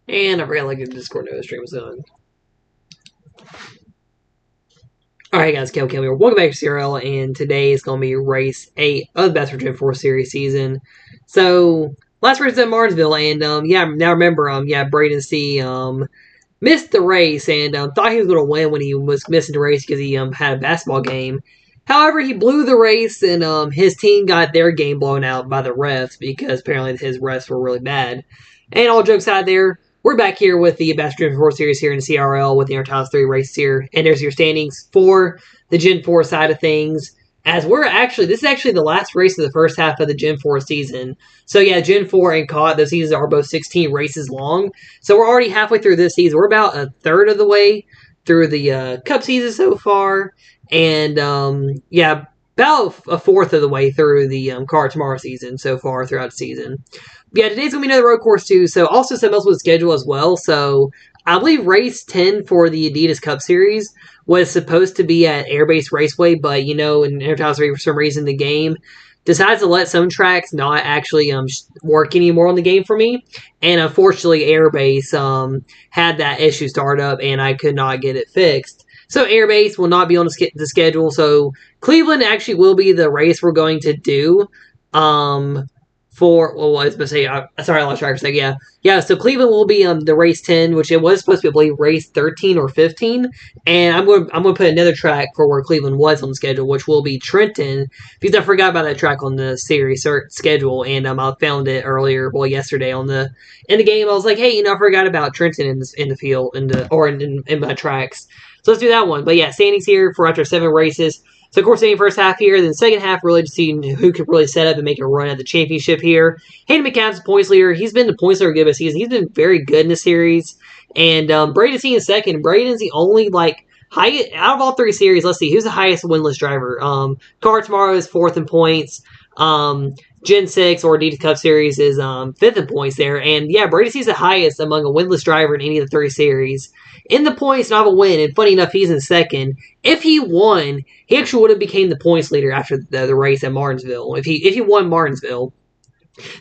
And I forgot like the Discord notice stream was on. Alright guys, Kel here. Welcome back to CRL, and today is going to be race 8 of the Best for Gen 4 series season. So, last race was at Martinsville, and now remember, Braden C. Missed the race, and thought he was going to win when he was missing the race because he had a basketball game. However, he blew the race, and his team got their game blown out by the refs because apparently his refs were really bad. And all jokes out there, we're back here with the Best Gen 4 series here in the CRL with the NR2003 race here. And there's your standings for the Gen 4 side of things. As this is actually the last race of the first half of the Gen 4 season. So yeah, Gen 4 and COT, those seasons are both 16 races long. So we're already halfway through this season. We're about a third of the way through the Cup season so far. And about a fourth of the way through the Car Tomorrow season so far throughout the season. Yeah, today's going to be another road course too, so also something else with the schedule as well. So I believe race 10 for the Adidas Cup Series was supposed to be at Airbase Raceway, but in NR2003 for some reason the game decides to let some tracks not actually work anymore on the game for me. And unfortunately Airbase had that issue start up and I could not get it fixed. So Airbase will not be on the schedule, so Cleveland actually will be the race we're going to do. I was going to say, sorry, I lost track for a second. Yeah. So Cleveland will be the race 10, which it was supposed to be, I believe, race 13 or 15. And I'm going to put another track for where Cleveland was on the schedule, which will be Trenton, because I forgot about that track on the series schedule, and I found it yesterday in the game. I was like, hey, I forgot about Trenton in the field in my tracks. So let's do that one. But yeah, standings here for after 7 races. So, of course, in the first half here, then the second half, really just seeing who could really set up and make a run at the championship here. Hayden McCabe's the points leader. He's been the points leader good this season. He's been very good in the series. And Braden's in second. Braden's the only, highest, out of all 3 series, let's see, who's the highest winless driver? Car Tomorrow is 4th in points. Gen 6 or Adidas Cup Series is 5th in points there. And, yeah, Brady C's the highest among a winless driver in any of the 3 series. In the points, not a win, and funny enough, he's in second. If he won, he actually would have became the points leader after the race at Martinsville. If he won Martinsville.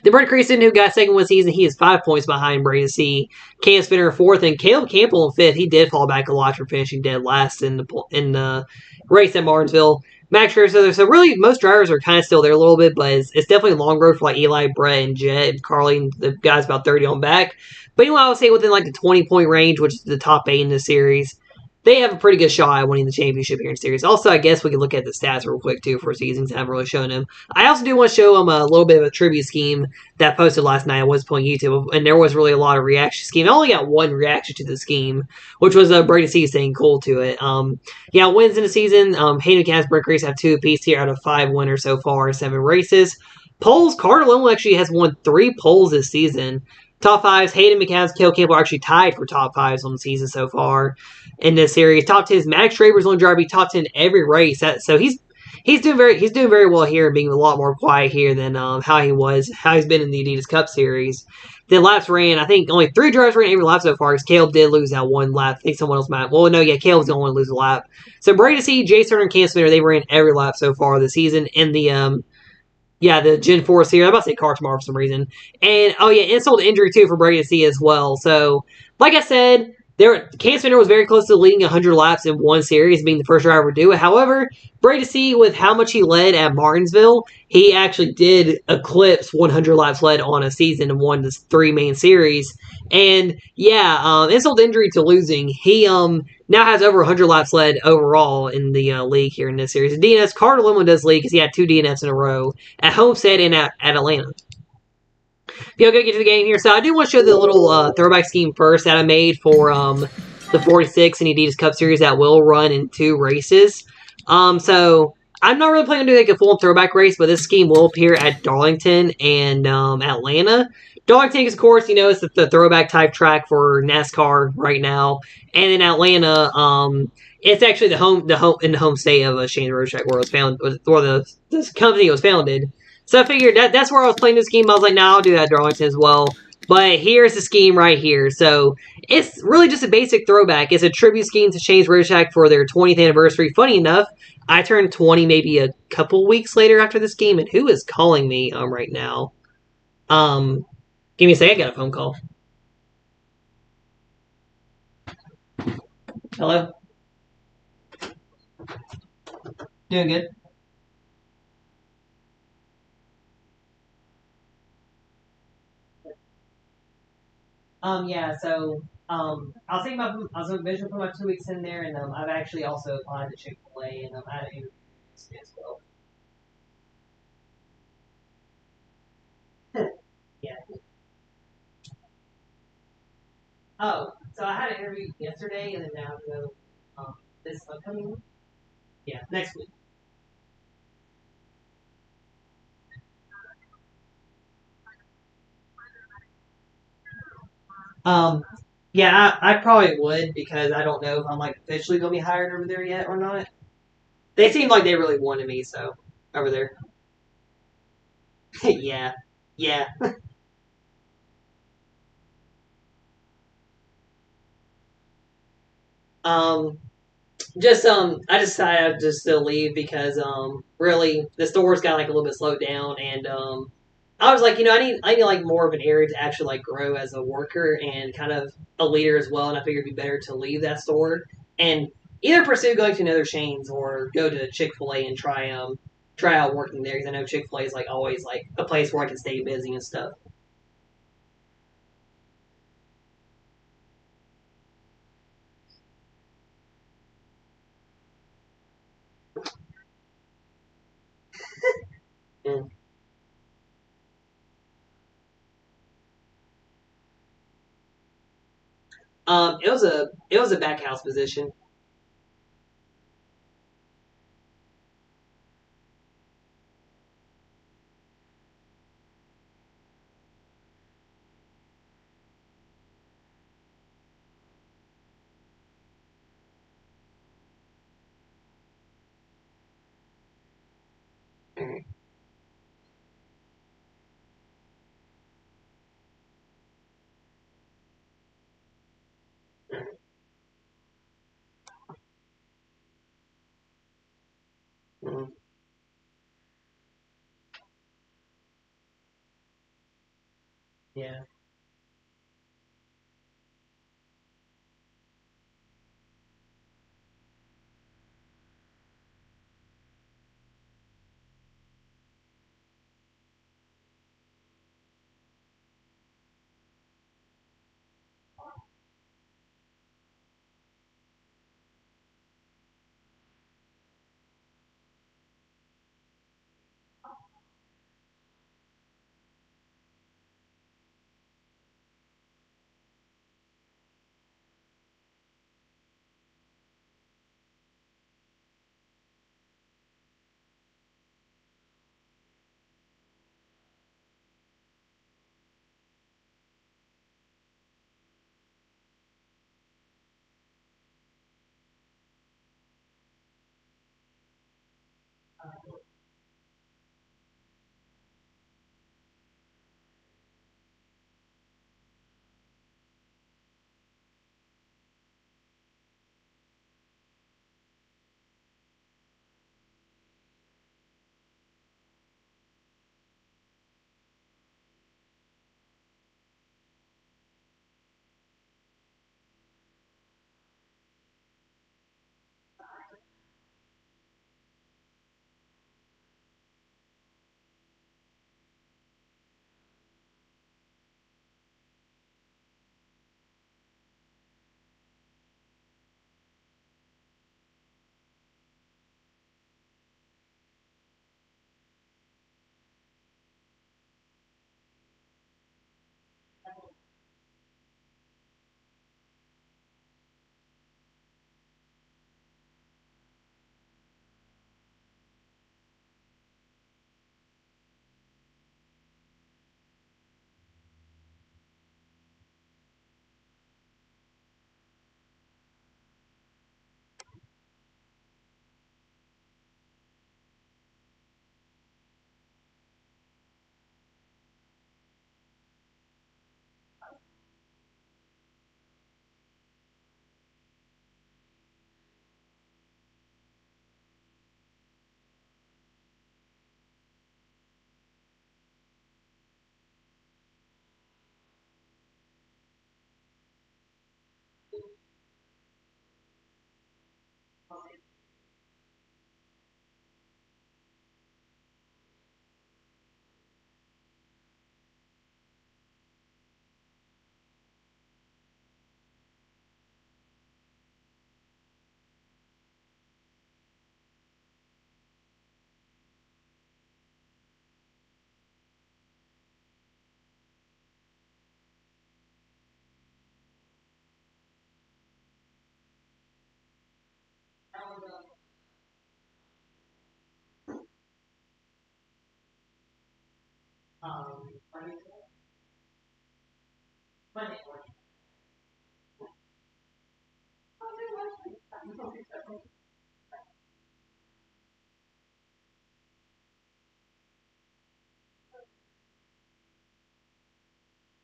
Then Brett Creaston, who got second one season, he is 5 points behind Brady C. Cam Spinner 4th, and Caleb Campbell in 5th. He did fall back a lot from finishing dead last in the race at Martinsville. Max Scherzer, so really most drivers are kind of still there a little bit, but it's definitely a long road for Eli, Brett, and Jet, and Carly, and the guys about 30 on back. But anyway, I would say within the 20-point range, which is the top 8 in the series, they have a pretty good shot at winning the championship here in the series. Also, I guess we can look at the stats real quick, too, for seasons. I haven't really shown them. I also do want to show them a little bit of a tribute scheme that I posted last night. I was putting YouTube, and there was really a lot of reaction scheme. I only got one reaction to the scheme, which was Brady C saying cool to it. Wins in the season. Hayden and Casper Grace have 2 apiece here out of 5 winners so far in 7 races. Polls, Carter Limo actually has won 3 polls this season. Top 5s, Hayden McCabe, Caleb Campbell are actually tied for top 5s on the season so far in this series. Top 10s, Max Schraber's on drive, top 10 every race. So he's doing very well here and being a lot more quiet here than how he's been in the Adidas Cup Series. The laps ran, I think only 3 drivers ran every lap so far because Caleb did lose that one lap. I think someone else might. Well, no, yeah, Caleb's the only one to lose a lap. So Brady C, Jay Turner, and Cam Spinner, they ran every lap so far this season in the the Gen 4 series. I'm about to say Car Tomorrow for some reason. And, insult to injury, too, for Brady C as well. So, like I said, Cam Spinner was very close to leading 100 laps in one series, being the first driver to do it. However, Brady C, with how much he led at Martinsville, he actually did eclipse 100 laps led on a season and won the 3 main series. And, insult to injury to losing. He now has over 100 laps led overall in the league here in this series. DNS, Carter Limo does lead because he had 2 DNFs in a row at Homestead and at Atlanta. Go get to the game here. So I do want to show the little throwback scheme first that I made for the 46 and Adidas Cup Series that will run in 2 races. So I'm not really planning to do a full throwback race, but this scheme will appear at Darlington and Atlanta. Darlington, of course, it's the throwback type track for NASCAR right now, and in Atlanta, it's actually the home state of Shane's Road Track where it was found, where the company was founded. So I figured that's where I was playing this game. I was like, nah, I'll do that at Darlington as well. But here's the scheme right here. So it's really just a basic throwback. It's a tribute scheme to Shane's Road Track for their 20th anniversary. Funny enough, I turned 20 maybe a couple weeks later after this game, and who is calling me right now? Give me a second. I got a phone call. Hello? Doing good. Yeah, so I was thinking about I was visual for my 2 weeks in there, and I've actually also applied to Chick-fil-A, and I had an interview as well. Yeah. Oh, so I had an interview yesterday, and then now I go this upcoming week. Yeah, next week. Um, yeah, I probably would because I don't know if I'm like officially gonna be hired over there yet or not. They seemed like they really wanted me, so over there. Yeah, yeah. Um, I decided I'd just still leave because really the store's got like a little bit slowed down, and I was like, I need like more of an area to actually like grow as a worker and kind of a leader as well, and I figured it'd be better to leave that store and either pursue going to another chains or go to Chick-fil-A and try out working there because I know Chick-fil-A is like always like a place where I can stay busy and stuff. Mm. It was a back house position. Mm. Mm. Yeah.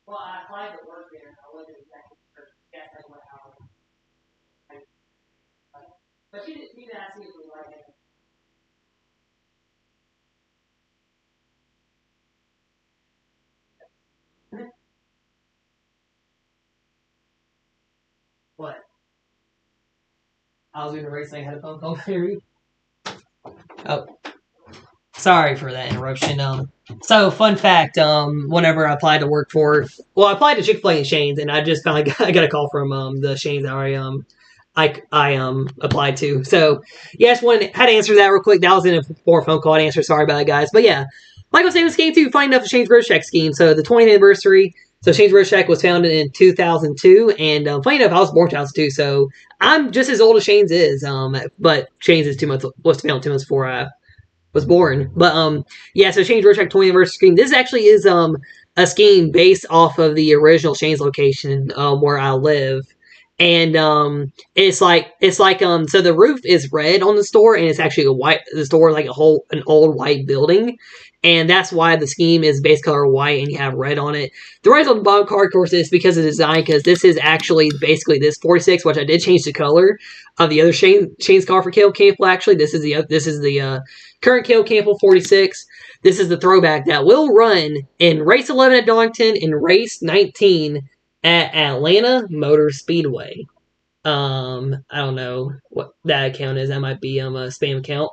Well, I applied to work there, and I wasn't exactly sure. Guess that's what hours. But she didn't ask me if it was like it. What? I was doing a race and I had a phone call. Oh, sorry for that interruption. So fun fact. Whenever I applied to work for, well, I applied to Chick-fil-A and Shane's, and I just finally I got a call from the Shane's that I applied to. So yeah, I just had to answer that real quick. That was in a phone call to answer. Sorry about that, guys. But yeah, like I was saying, this game too. Funny enough, the Shane's Road Shack scheme. So the 20th anniversary. So Shane's Road Shack was founded in 2002, and funny enough, I was born in 2002. So I'm just as old as Shane's is. But Shane's is 2 months was founded 2 months before I was born. But yeah, so Shane's Road Shack 20th anniversary scheme. This actually is a scheme based off of the original Shane's location where I live. And it's like so the roof is red on the store, and it's actually the store is like an old white building, and that's why the scheme is base color white and you have red on it. The red on the bottom card, of course, is because of design, because this is actually basically this 46, which I did change the color of the other Shane's car for Caleb Campbell. Actually, this is the current Caleb Campbell 46. This is the throwback that will run in race 11 at Darlington and race 19 at Atlanta Motor Speedway. I don't know what that account is. That might be a spam account.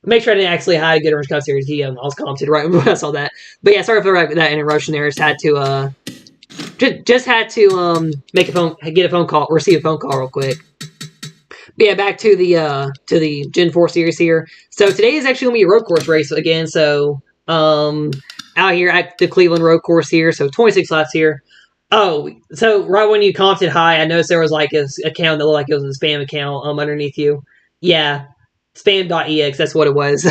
Make sure I didn't actually hide a good Orange Cup series. He I was commented right when I saw that. But yeah, sorry for that interruption there. Just had to get a phone call, receive a phone call real quick. But yeah, back to the Gen 4 series here. So today is actually gonna be a road course race again. So out here at the Cleveland road course here. So 26 laps here. Oh, so right when you commented hi, I noticed there was like an account that looked like it was a spam account underneath you. Yeah, spam.ex, that's what it was.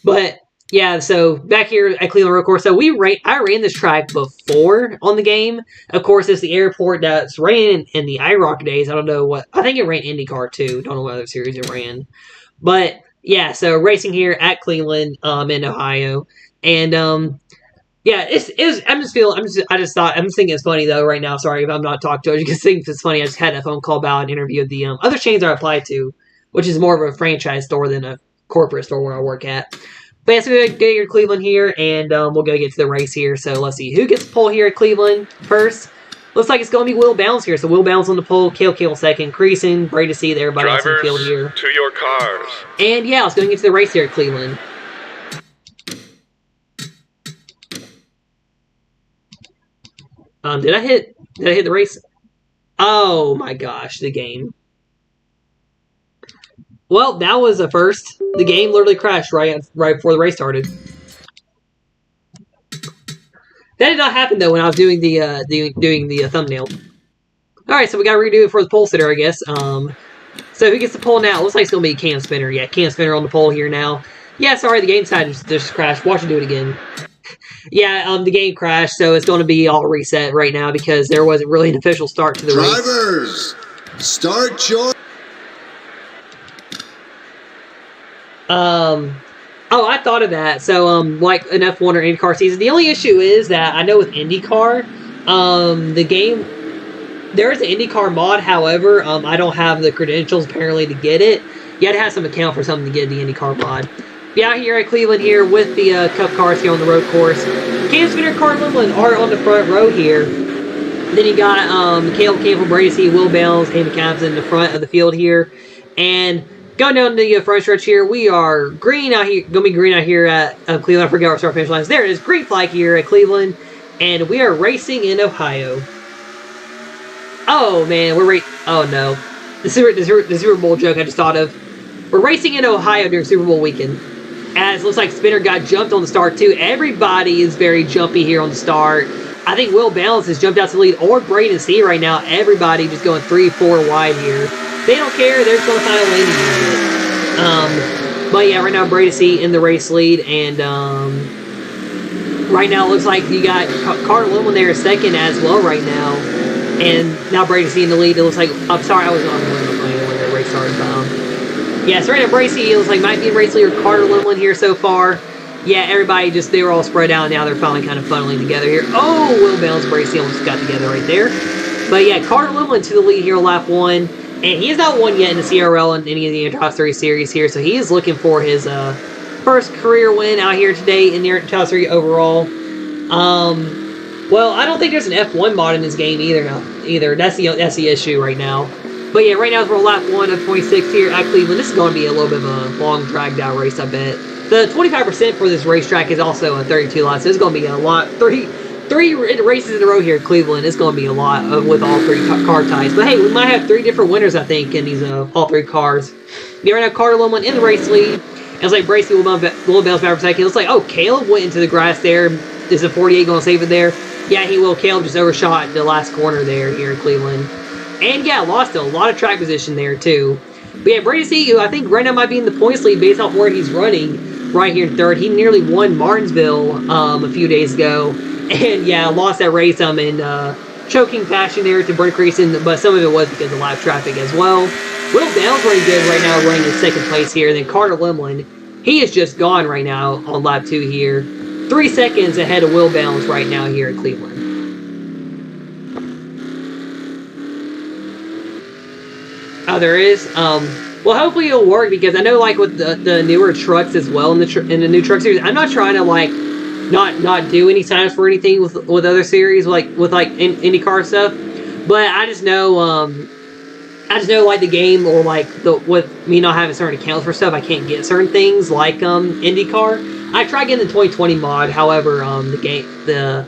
But yeah, so back here at Cleveland Road Course, so I ran this track before on the game. Of course, it's the airport that's ran in the IROC days. I don't know what, I think it ran IndyCar too. Don't know what other series it ran. But yeah, so racing here at Cleveland in Ohio. And yeah, I'm just thinking it's funny though right now. Sorry if I'm not talking to you. You can think it's funny. I just had a phone call about an interview of the other chains I applied to, which is more of a franchise store than a corporate store where I work at. But yeah, so we're going to get here to Cleveland here, and we'll go get to the race here. So let's see who gets the pole here at Cleveland first. Looks like it's going to be Will Bounce here. So Will Bounce on the pole, Caleb Campbell second, Creason, Brady to see everybody else in the field here. To your cars. And yeah, let's go and get to the race here at Cleveland. Did I hit the race? Oh my gosh, the game. Well, that was a first. The game literally crashed right before the race started. That did not happen though when I was doing the thumbnail. All right, so we got to redo it for the pole sitter, I guess. So who gets the pole now? Looks like it's gonna be Cam Spinner. Yeah, Cam Spinner on the pole here now. Yeah, sorry, the game decided to just crashed. Watch it do it again. Yeah, the game crashed, so it's going to be all reset right now because there wasn't really an official start to the race. Drivers, start your... Oh, I thought of that. So, like an F1 or IndyCar season, the only issue is that I know with IndyCar, the game, there is an IndyCar mod. However, I don't have the credentials apparently to get it. You had to have some account for something to get the IndyCar mod. Yeah, here at Cleveland here with the Cup cars here on the road course. Cam Spinner, Carter Limlin are on the front row here. Then you got Caleb Campbell, Brady C, Will Bells, Amy Cabs in the front of the field here. And going down the front stretch here, we are green out here, going to be green out here at Cleveland. I forgot our start finish lines. There it is, green flag here at Cleveland. And we are racing in Ohio. Oh, man, oh, no. The Super Bowl joke I just thought of. We're racing in Ohio during Super Bowl weekend. As it looks like Spinner got jumped on the start, too. Everybody is very jumpy here on the start. I think Will Balance has jumped out to the lead, or Braden C right now. Everybody just going 3-4 wide here. They don't care. They're just going to find a landing unit. But yeah, right now Brady C in the race lead, and right now it looks like you got Carter Limlin there second as well right now. And now Brady's in the lead. It looks like, I'm sorry, I was on when the race started. Yeah, so right now Bracey, it looks like might be race leader Carter Limlin here so far. Yeah, everybody just, they were all spread out. Now they're finally kind of funneling together here. Oh, Will Bounce, Bracey almost got together right there. But yeah, Carter Limlin to the lead here on lap 1. And he has not won yet in the CRL in any of the Top 3 series here. So he is looking for his first career win out here today in the Top 3 overall. Well, I don't think there's an F1 mod in this game either. That's the issue right now. But yeah, right now we're on lap 1 of 26 here at Cleveland. This is going to be a little bit of a long, dragged-out race, I bet. The 25% for this racetrack is also a 32 lot, so it's going to be a lot. Three races in a row here at Cleveland. It's going to be a lot with all 3 car types. But hey, we might have 3 different winners, I think, in these all 3 cars. Yeah, right now, Carter Limlin in the race lead. It's like Bracey will bounce back for a second. It's like, oh, Caleb went into the grass there. Is the 48 going to save it there? Yeah, he will. Caleb just overshot the last corner there here in Cleveland. And yeah, lost a lot of track position there too. But yeah, Brady, who I think right now might be in the points lead based off where he's running right here in third. He nearly won Martinsville a few days ago. And yeah, lost that race in choking fashion there to Brent Creason, but some of it was because of live traffic as well. Will Downs running good right now, running in second place here. Then Carter Limlin, he is just gone right now on lap 2 here. 3 seconds ahead of Will Bounds right now here at Cleveland. Oh, there is? Well, hopefully it'll work because I know, like, with the newer trucks as well in the new truck series, I'm not trying to, like, not do any signups for anything with other series, with IndyCar stuff. But I just know, like, the game or, like, with me not having certain accounts for stuff, I can't get certain things like IndyCar. I tried getting the 2020 mod, however, the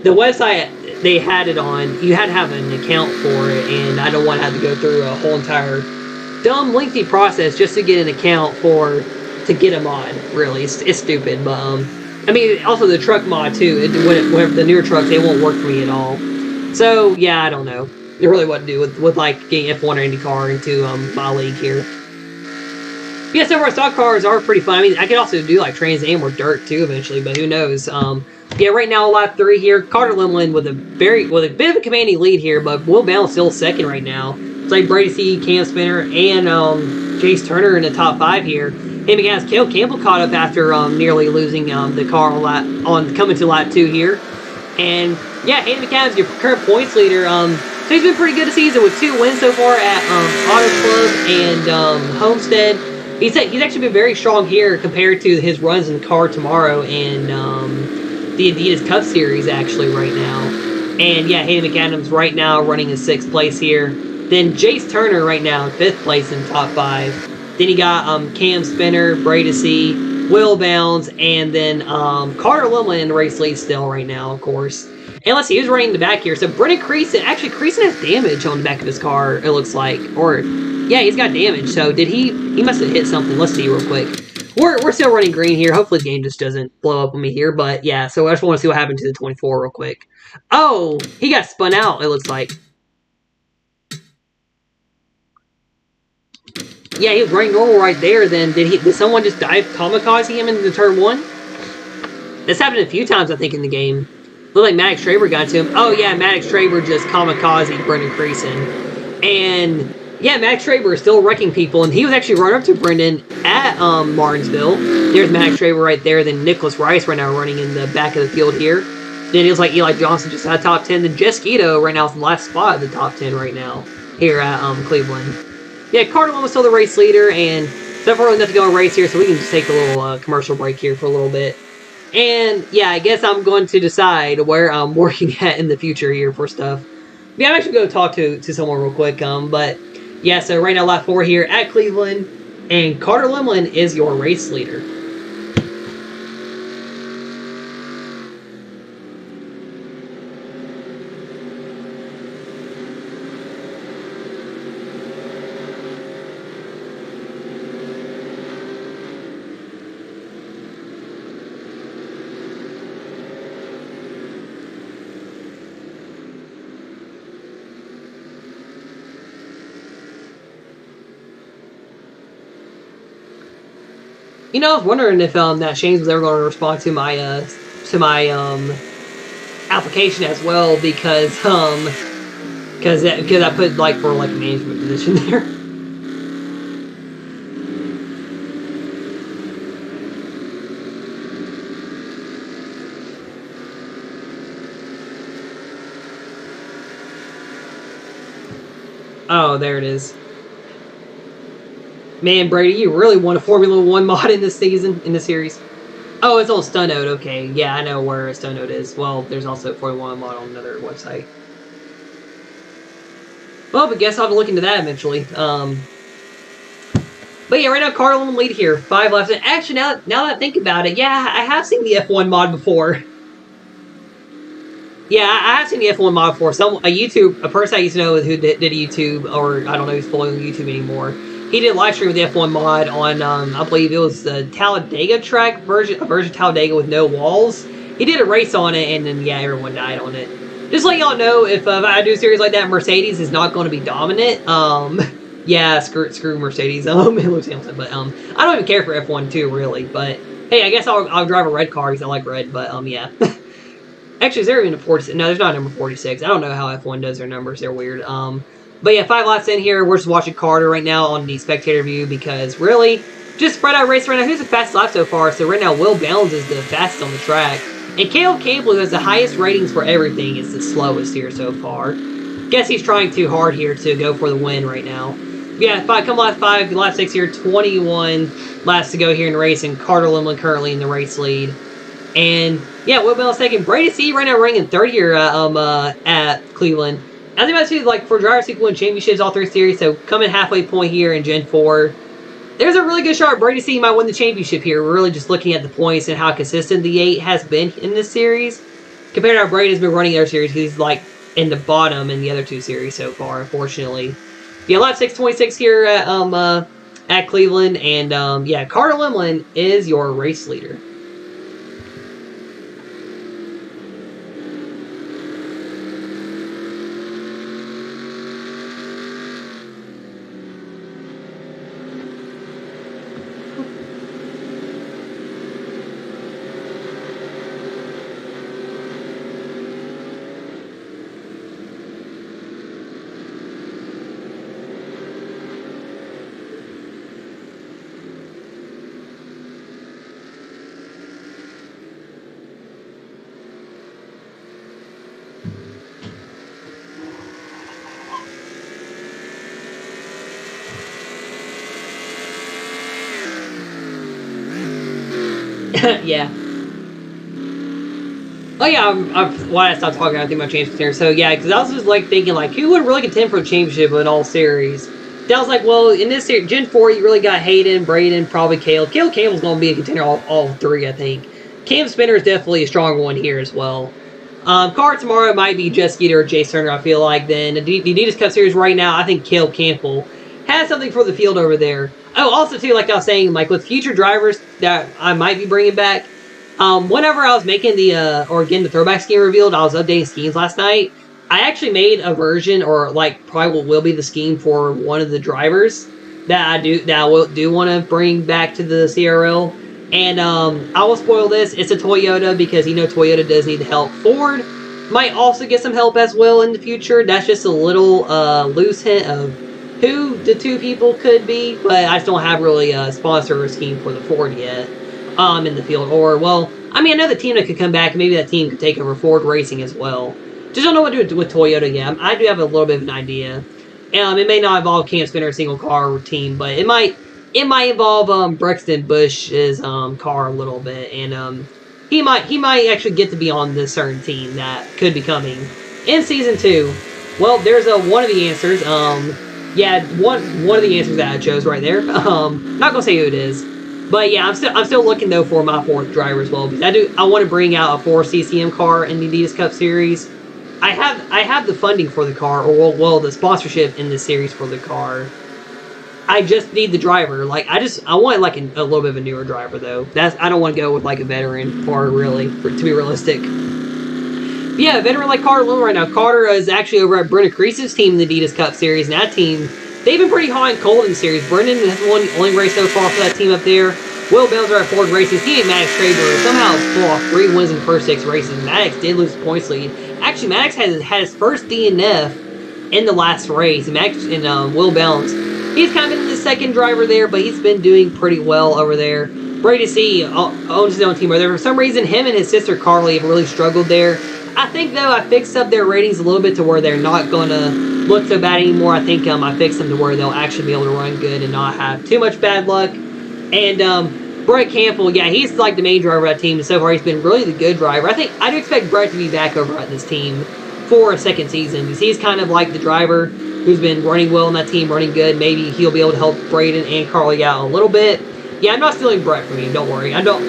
website they had it on, you had to have an account for it, and I don't want to have to go through a whole entire dumb, lengthy process just to get an account to get a mod. Really, it's stupid. But I mean, also the truck mod too. Whenever the newer trucks, they won't work for me at all. So yeah, I don't know. It really what to do with like getting F1 or IndyCar into my league here. Yeah, some of our stock cars are pretty fun. I mean, I could also do like Trans Am or Dirt too eventually, but who knows? Yeah, right now lap 3 here. Carter Limlin with a bit of a commanding lead here, but Will Bounds still second right now. It's like Brady C, Cam Spinner, and Jace Turner in the top 5 here. Hayden McAdams, Cale Campbell caught up after nearly losing the car on coming to lap 2 here. And yeah, Hayden McAdams, your current points leader. So he's been pretty good this season with 2 wins so far at Auto Club and Homestead. He's actually been very strong here compared to his runs in the car tomorrow and the Adidas Cup Series actually right now. And yeah, Hayden McAdams right now running in 6th place here. Then Jace Turner right now in 5th place in the top 5. Then you got Cam Spinner, Brady C, Will Bounds, and then Carter Limlin in the race lead still right now, of course. And let's see who's running in the back here. So Brennan Creason, actually Creason has damage on the back of his car, it looks like. Or yeah, he's got damage. So did he must have hit something. Let's see real quick. We're still running green here. Hopefully the game just doesn't blow up on me here. But yeah, so I just want to see what happened to the 24 real quick. Oh, he got spun out, it looks like. Yeah, he was running normal right there. Then did someone just dive kamikaze him into turn 1? This happened a few times, I think, in the game. Looked like Maddox Traber got to him. Oh yeah, Maddox Traber just kamikaze Brendan Creason. And yeah, Maddox Traber is still wrecking people, and he was actually running up to Brendan at Martinsville. There's Maddox Traber right there. Then Nicholas Rice right now running in the back of the field here. Then it was like Eli Johnson just had top 10. Then Jess Guido right now is in the last spot of the top 10 right now here at Cleveland. Yeah, Carter was still the race leader, and so far nothing going to race here, so we can just take a little commercial break here for a little bit. And yeah, I guess I'm going to decide where I'm working at in the future here for stuff. Yeah, I'm actually going to talk to someone real quick. But yeah, so right now lap 4 here at Cleveland, and Carter Limlin is your race leader. You know, I was wondering if that Shane's was ever going to respond to my to my application as well because I put like for like a management position there. Oh, there it is. Man, Brady, you really want a Formula 1 mod in this season, in this series? Oh, it's on Stunode, okay. Yeah, I know where Stunode is. Well, there's also a Formula 1 mod on another website. Well, but guess I'll have to look into that eventually. But yeah, right now, Carl in the lead here. 5 laps. And actually, now that I think about it, yeah, I have seen the F1 mod before. Yeah, I have seen the F1 mod before. A person I used to know who did YouTube, or I don't know who's following YouTube anymore. He did a live stream with the F1 mod on, I believe it was the Talladega track version, a version of Talladega with no walls. He did a race on it, and then, yeah, everyone died on it. Just to let y'all know, if I do a series like that, Mercedes is not going to be dominant. Yeah, screw Mercedes, Lewis Hamilton, but, I don't even care for F1 too, really, but, hey, I guess I'll drive a red car because I like red, but, yeah. Actually, is there even a 46? No, there's not a number 46. I don't know how F1 does their numbers. They're weird. But yeah, 5 laps in here. We're just watching Carter right now on the spectator view because really, just spread out race right now. Who's the fastest lap so far? So right now, Will Bounds is the fastest on the track. And Caleb Campbell, who has the highest ratings for everything, is the slowest here so far. Guess he's trying too hard here to go for the win right now. Yeah, come lap 5, lap 6 here. 21 laps to go here in the race. And Carter Limlin currently in the race lead. And yeah, Will Bell's taking Brady C right now running in third here at Cleveland. I think that's like for drivers who win championships all 3 series, so coming halfway point here in Gen 4. There's a really good shot. Brady C might win the championship here. We're really just looking at the points and how consistent the 8 has been in this series. Compared to how Brady's been running the other series, he's like in the bottom in the other 2 series so far, unfortunately. Yeah, lap 6:26 here at Cleveland, and yeah, Carter Limlin is your race leader. Yeah. Oh yeah, why I stopped talking, I think about championship here. So yeah, because I was just like thinking like, who would really contend for a championship in all series? Then I was like, well, in this series, Gen 4, you really got Hayden, Braden, probably Caleb. Caleb Campbell's going to be a contender all 3, I think. Cam Spinner is definitely a strong one here as well. Car tomorrow might be Jess Skeeter or Jay Turner, I feel like. Then the Adidas Cup Series right now, I think Caleb Campbell has something for the field over there. Oh, also too, like I was saying, like with future drivers that I might be bringing back, whenever I was making the throwback scheme revealed, I was updating schemes last night. I actually made a version, or like probably what will be the scheme for one of the drivers that I do want to bring back to the CRL. And I will spoil this. It's a Toyota because Toyota does need help. Ford might also get some help as well in the future. That's just a little loose hint of who the 2 people could be, but I just don't have really a sponsor or scheme for the Ford yet in the field. Or, well, I mean, I know the team that could come back, and maybe that team could take over Ford Racing as well. Just don't know what to do with Toyota yet. I do have a little bit of an idea. It may not involve Cam Spinner, a single car team, but it might involve Brexton Bush's car a little bit, and he might actually get to be on this certain team that could be coming in season 2. Well, there's one of the answers. Yeah, one of the answers that I chose right there. Not gonna say who it is, but yeah, I'm still looking though for my 4th driver as well, because I want to bring out a 4 CCM car in the Adidas Cup Series. I have the funding for the car, or well the sponsorship in this series for the car. I just need the driver. Like I want like a little bit of a newer driver though. I don't want to go with like a veteran car really, to be realistic. But yeah, a veteran like Carter Limlin right now. Carter is actually over at Brendan Crease's team in the Adidas Cup Series, and that team, they've been pretty hot and cold in the series. Brendan has won only race so far for that team up there. Will Belzer at Ford Racing, he and Maddox Traber somehow pull off 3 wins in the first 6 races. Maddox did lose the points lead. Actually, Maddox had his first DNF in the last race. Maddox and Will Bounce, he's kind of been the second driver there, but he's been doing pretty well over there. Brady C owns his own team over there. For some reason, him and his sister Carly have really struggled there. I think, though, I fixed up their ratings a little bit to where they're not going to look so bad anymore. I think I fixed them to where they'll actually be able to run good and not have too much bad luck. And Brett Campbell, yeah, he's like the main driver of that team. So far, he's been really the good driver. I do expect Brett to be back over at this team for a second season, because he's kind of like the driver who's been running well in that team, running good. Maybe he'll be able to help Braden and Carly out a little bit. Yeah, I'm not stealing Brett from you. Don't worry. I don't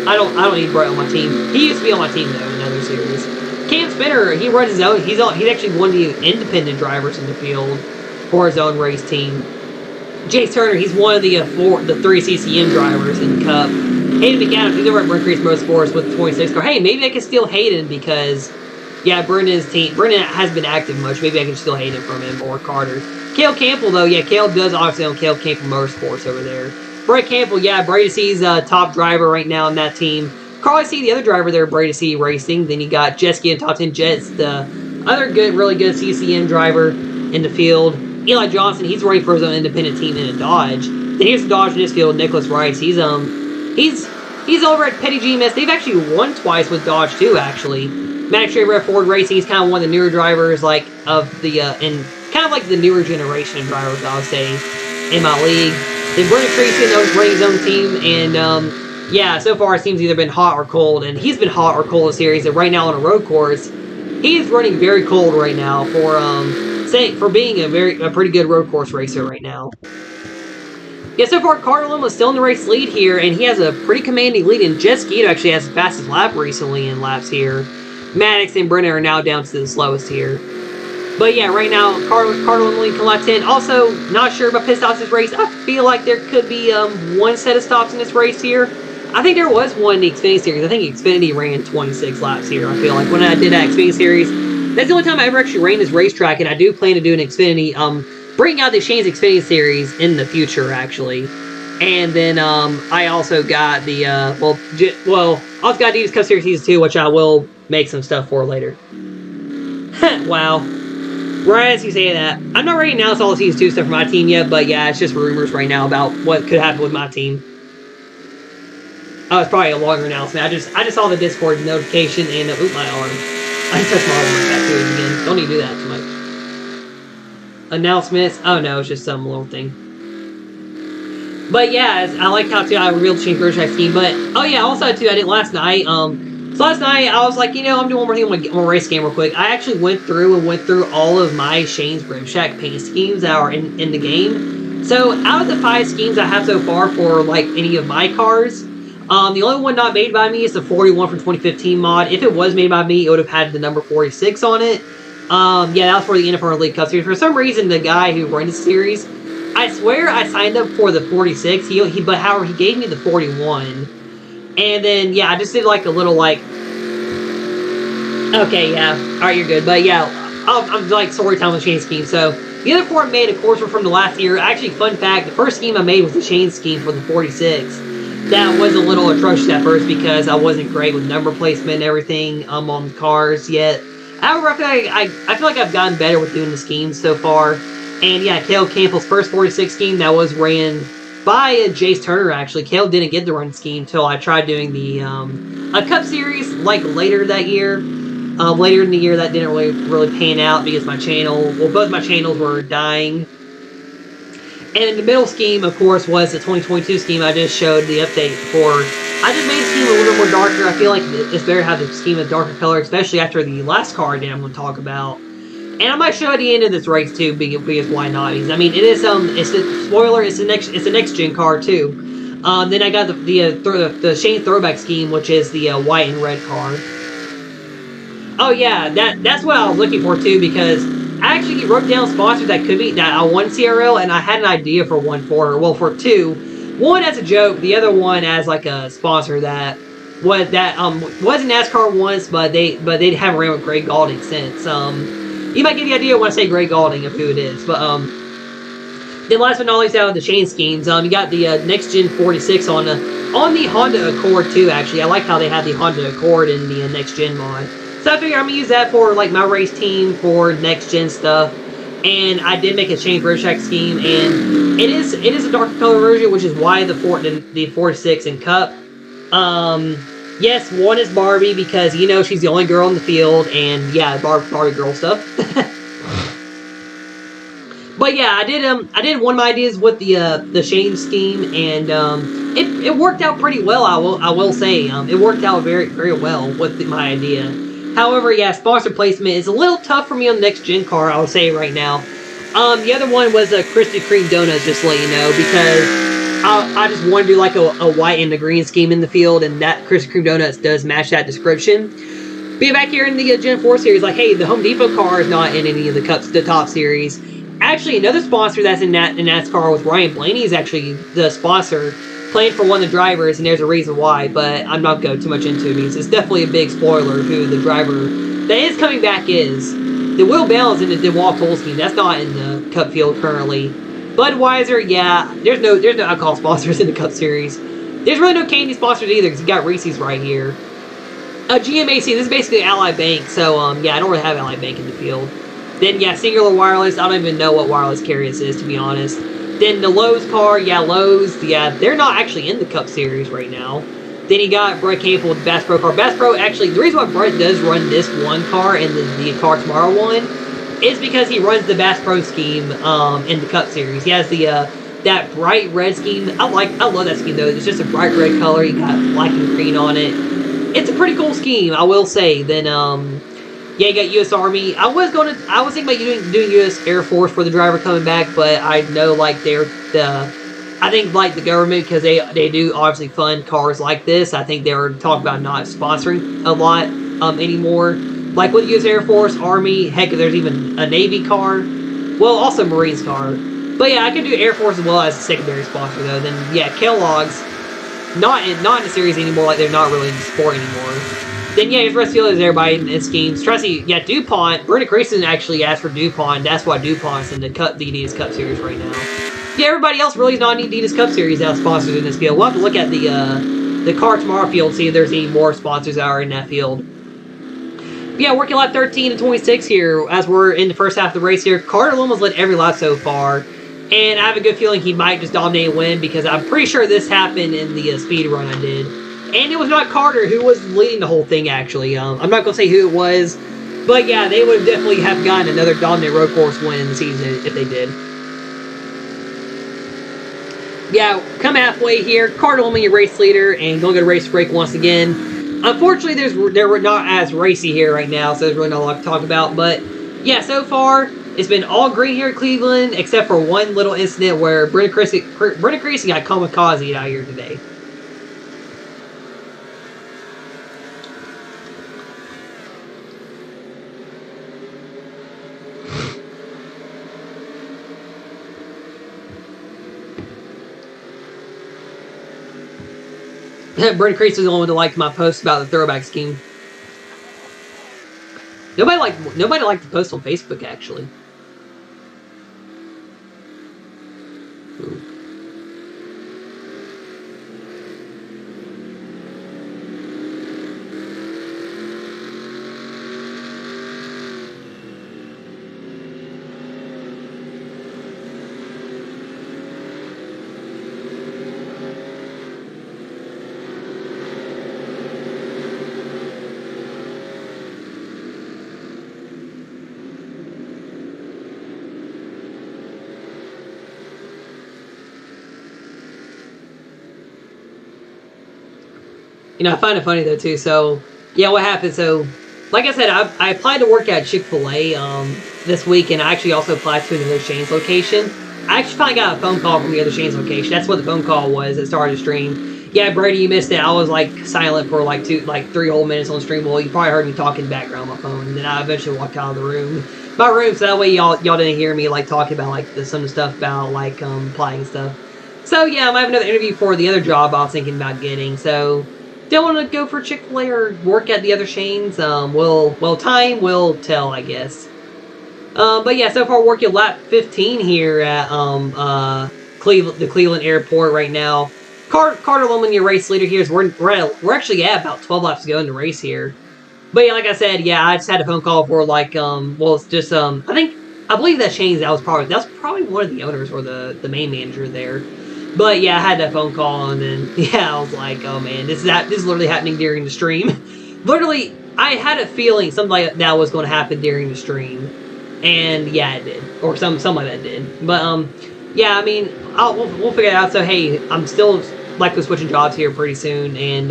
need Brett on my team. He used to be on my team though in other series. Cam Spinner, he runs his own. He's actually one of the independent drivers in the field for his own race team. Jace Turner, he's one of the 3 CCM drivers in the Cup. Hayden McAdams, he's over at Brent Crease Motorsports with the 26 car. Hey, maybe I can steal Hayden because, yeah, Brendan has been active much. Maybe I can steal Hayden from him or Carter. Cale Campbell, though, yeah, Cale does obviously own Cale Campbell Motorsports over there. Brett Campbell, yeah, Brady C's top driver right now in that team. Carly C, the other driver there, Brady C Racing. Then you got Jetski and Top 10 Jets, the other really good CCM driver in the field. Eli Johnson, he's running for his own independent team in a Dodge. Then here's the Dodge in this field, Nicholas Rice. He's over at Petty GMS. They've actually won twice with Dodge too, actually. Maddox Traber at Ford Racing, he's kind of one of the newer drivers, like of the and kind of like the newer generation of drivers, I would say, in my league. Then Brendan Creasy running his own team, and yeah, so far it seems either been hot or cold, and he's been hot or cold in the series. And right now on a road course, he's running very cold right now for being a pretty good road course racer right now. Yeah, so far Carter Lund was still in the race lead here, and he has a pretty commanding lead. And Jet Skeeto actually has the fastest lap recently in laps here. Maddox and Brennan are now down to the slowest here. But yeah, right now, Carter Lund leading from lap 10. Also, not sure about pit stops this race. I feel like there could be one set of stops in this race here. I think there was one in the Xfinity Series. I think Xfinity ran 26 laps here, I feel like, when I did that Xfinity Series. That's the only time I ever actually ran this racetrack, and I do plan to do an Xfinity, bring out the Shane's Xfinity Series in the future, actually. And then, I also got the, I also got Davis Cup Series Season 2, which I will make some stuff for later. Wow. Right as you say that, I'm not ready to announce all the Season 2 stuff for my team yet, but yeah, it's just rumors right now about what could happen with my team. Oh, it's probably a longer announcement. I just saw the Discord notification and, my arm. I touched my arm right back to it again. Don't need to do that too much. Announcements. Oh no, it's just some little thing. But yeah, I like how too I revealed the Shane Grosjean scheme. But oh yeah, also too I did last night. So last night I was like, I'm doing one more thing on my race game real quick. I actually went through all of my Shane's Grimshack paint schemes that are in the game. So out of the 5 schemes I have so far for like any of my cars, the only one not made by me is the 41 from 2015 mod. If it was made by me, it would have had the number 46 on it. Yeah, that was for the NFL League Cup Series. For some reason, the guy who ran the series, I swear I signed up for the 46. But however, he gave me the 41. And then, yeah, I just did like a little like, okay, yeah, alright, you're good. But yeah, I'm like story time with Shane scheme. So the other 4 I made, of course, were from the last year. Actually, fun fact, the first scheme I made was the Shane scheme for the 46. That was a little atrocious at first because I wasn't great with number placement and everything on the cars yet. However, I feel like I've gotten better with doing the schemes so far. And yeah, Cale Campbell's first 46 scheme, that was ran by Jace Turner, actually. Cale didn't get the run scheme until I tried doing the a Cup Series like later that year. Later in the year, that didn't really pan out because both my channels were dying. And the middle scheme, of course, was the 2022 scheme I just showed the update for. I just made the scheme a little bit more darker. I feel like it's better to have the scheme a darker color, especially after the last car that I'm going to talk about. And I might show at the end of this race too, because why not? Because, I mean, it is it's a spoiler. It's a next gen car too. Then I got the Shane throwback scheme, which is the white and red car. Oh yeah, that's what I was looking for too, because I actually wrote down sponsors that I won CRL, and I had an idea for for 2. One as a joke, the other one as like a sponsor that was in NASCAR once, but they haven't ran with Greg Galding since. You might get the idea when I say Greg Galding of who it is, but then last but not least, out of the Shane schemes, you got the next gen 46 on on the Honda Accord too, actually. I like how they have the Honda Accord in the next gen mod. So I figure I'm gonna use that for like my race team for next gen stuff. And I did make a change racetrack scheme, and it is a darker color version, which is why the 46 and Cup. Yes, one is Barbie because she's the only girl in the field, and yeah, Barbie girl stuff. But yeah, I did one of my ideas with the change scheme, and it worked out pretty well. I will say it worked out very very well with my idea. However, yeah, sponsor placement is a little tough for me on the next gen car. I'll say right now. The other one was a Krispy Kreme donuts, just to let you know, because I just want to do like a white and a green scheme in the field, and that Krispy Kreme donuts does match that description. Be back here in the Gen 4 series, like, hey, the Home Depot car is not in any of the top series. Actually, another sponsor that's in NASCAR with Ryan Blaney is actually the sponsor, playing for one of the drivers, and there's a reason why, but I'm not going too much into it because it's definitely a big spoiler who the driver that is coming back is. The Will Bell's in the DeWalt Polsky, that's not in the Cup field currently. Budweiser, yeah, there's no alcohol sponsors in the Cup Series. There's really no candy sponsors either because you got Reese's right here. GMAC, this is basically Ally Bank, so yeah, I don't really have Ally Bank in the field. Then yeah, Singular Wireless, I don't even know what wireless carrier this is, to be honest. Then the Lowe's car, yeah, Lowe's, yeah, they're not actually in the Cup Series right now. Then you got Brett Capel with the Bass Pro car. Bass Pro, actually, the reason why Brett does run this one car and the Car Tomorrow one is because he runs the Bass Pro scheme in the Cup Series. He has the that bright red scheme. I love that scheme though. It's just a bright red color. You got black and green on it. It's a pretty cool scheme, I will say. Then yeah, you got U.S. Army. I was thinking about doing U.S. Air Force for the driver coming back, but I know like I think like the government, because they do obviously fund cars like this. I think they were talking about not sponsoring a lot anymore. Like with U.S. Air Force, Army, heck, there's even a Navy car. Well, also Marines car. But yeah, I could do Air Force as well as a secondary sponsor though. Then yeah, Kellogg's not in the series anymore. Like they're not really in the sport anymore. Then yeah, his rest of the others, everybody in schemes. Trusty, yeah, DuPont. Brenda Creason actually asked for DuPont. That's why DuPont's in the Adidas Cup Series right now. Yeah, everybody else really is not in the Adidas Cup Series that sponsors in this field. We'll have to look at the Car Tomorrow field, see if there's any more sponsors that are in that field. But yeah, working lap 13 and 26 here as we're in the first half of the race here. Carter Loma's led every lap so far, and I have a good feeling he might just dominate and win because I'm pretty sure this happened in the speed run I did. And it was not Carter who was leading the whole thing, actually. I'm not going to say who it was, but yeah, they would definitely have gotten another dominant road course win in the season if they did. Yeah, come halfway here. Carter Loma, your race leader, and going to go to race break once again. Unfortunately, they're not as racy here right now, so there's really not a lot to talk about. But yeah, so far it's been all green here at Cleveland, except for one little incident where Brenda Creasy got kamikaze out here today. Brent Crease is the only one that liked my post about the throwback scheme. Nobody liked the post on Facebook, actually. Ooh. You know, I find it funny though too. So, yeah, what happened? So, like I said, I applied to work at Chick-fil-A this week, and I actually also applied to another Shane's location. I actually finally got a phone call from the other Shane's location. That's what the phone call was that started the stream. Yeah, Brady, you missed it. I was like silent for like 3 whole minutes on the stream. Well, you probably heard me talking in the background on my phone, and then I eventually walked out of the room, so that way y'all didn't hear me like talking about like some of the stuff about like applying and stuff. So yeah, I might have another interview for the other job I was thinking about getting. So. Don't want to go for Chick-fil-A or work at the other Shane's. Time will tell, I guess. But yeah, so far working lap 15 here at the Cleveland Airport right now. Carter Lemon, your race leader here. We're actually at about 12 laps to go in the race here. But yeah, like I said, yeah, I just had a phone call for like well, it's just I believe that Shane's that was probably one of the owners or the main manager there. But yeah, I had that phone call and then yeah, I was like, oh man, this is literally happening during the stream. Literally, I had a feeling something like that was going to happen during the stream, and yeah, it did, or something like that did. But yeah, I mean, we'll figure it out. So hey, I'm still likely switching jobs here pretty soon, and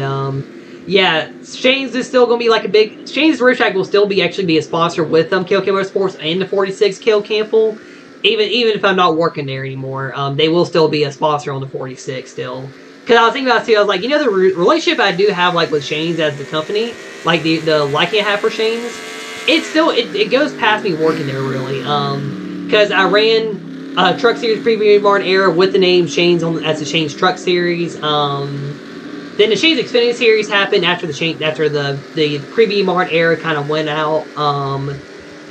yeah, Shane's is still going to be like a big... Shane's Racetrack will still actually be a sponsor with KLK Motorsports and the 46 KL Campbell. Even if I'm not working there anymore, they will still be a sponsor on the 46 still. Because I was thinking about it too, I was like, you know, the relationship I do have like with Shane's as the company, like the liking I have for Shane's, it goes past me working there really. Because I ran Truck Series Preview Barn era with the name Shane's as the Shane's Truck Series. Then the Shane's Xfinity Series happened after the Preview Mart era kind of went out.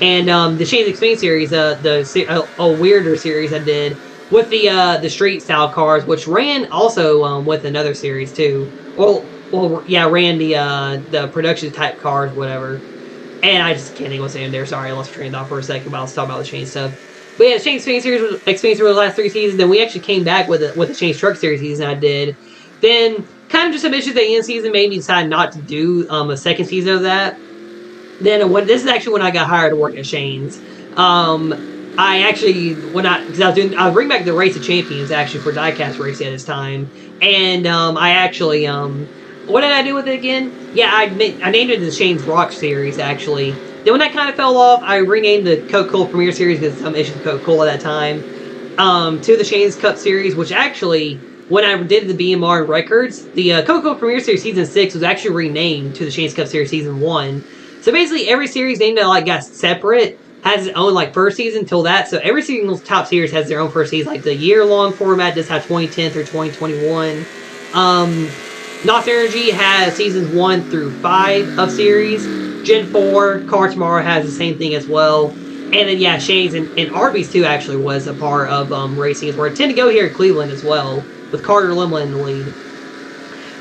And the Shane's Xfinity Series, a weirder series I did with the street style cars, which ran also with another series too. Well, yeah, ran the production type cars, whatever. And I just can't think what's in there. Sorry, I lost train of thought for a second, but I'll talk about the Shane stuff. But yeah, the Shane's Xfinity Series was the last 3 seasons. Then we actually came back with the Shane's Truck Series season I did. Then, kind of just some issues at the end season made me decide not to do a second season of that. Then, this is actually when I got hired to work at Shane's. I actually, because I was bringing back the Race of Champions actually for diecast racing at this time, and I actually, what did I do with it again? Yeah, I named it the Shane's Rock Series actually. Then when that kind of fell off, I renamed the Coca-Cola Premier Series because some issues with Coca-Cola at that time, to the Shane's Cup Series, which actually, when I did the BMR records, the Coca-Cola Premier Series Season 6 was actually renamed to the Shane's Cup Series Season 1. So basically, every series named it like got separate, has its own like first season till that. So every single top series has their own first season. Like the year-long format just has 2010 through 2021. NOS Energy has seasons 1 through 5 of series. Gen 4, Car Tomorrow has the same thing as well. And then yeah, Shane's and Arby's too actually was a part of racing as well. I tend to go here in Cleveland as well, with Carter Limlin in the lead.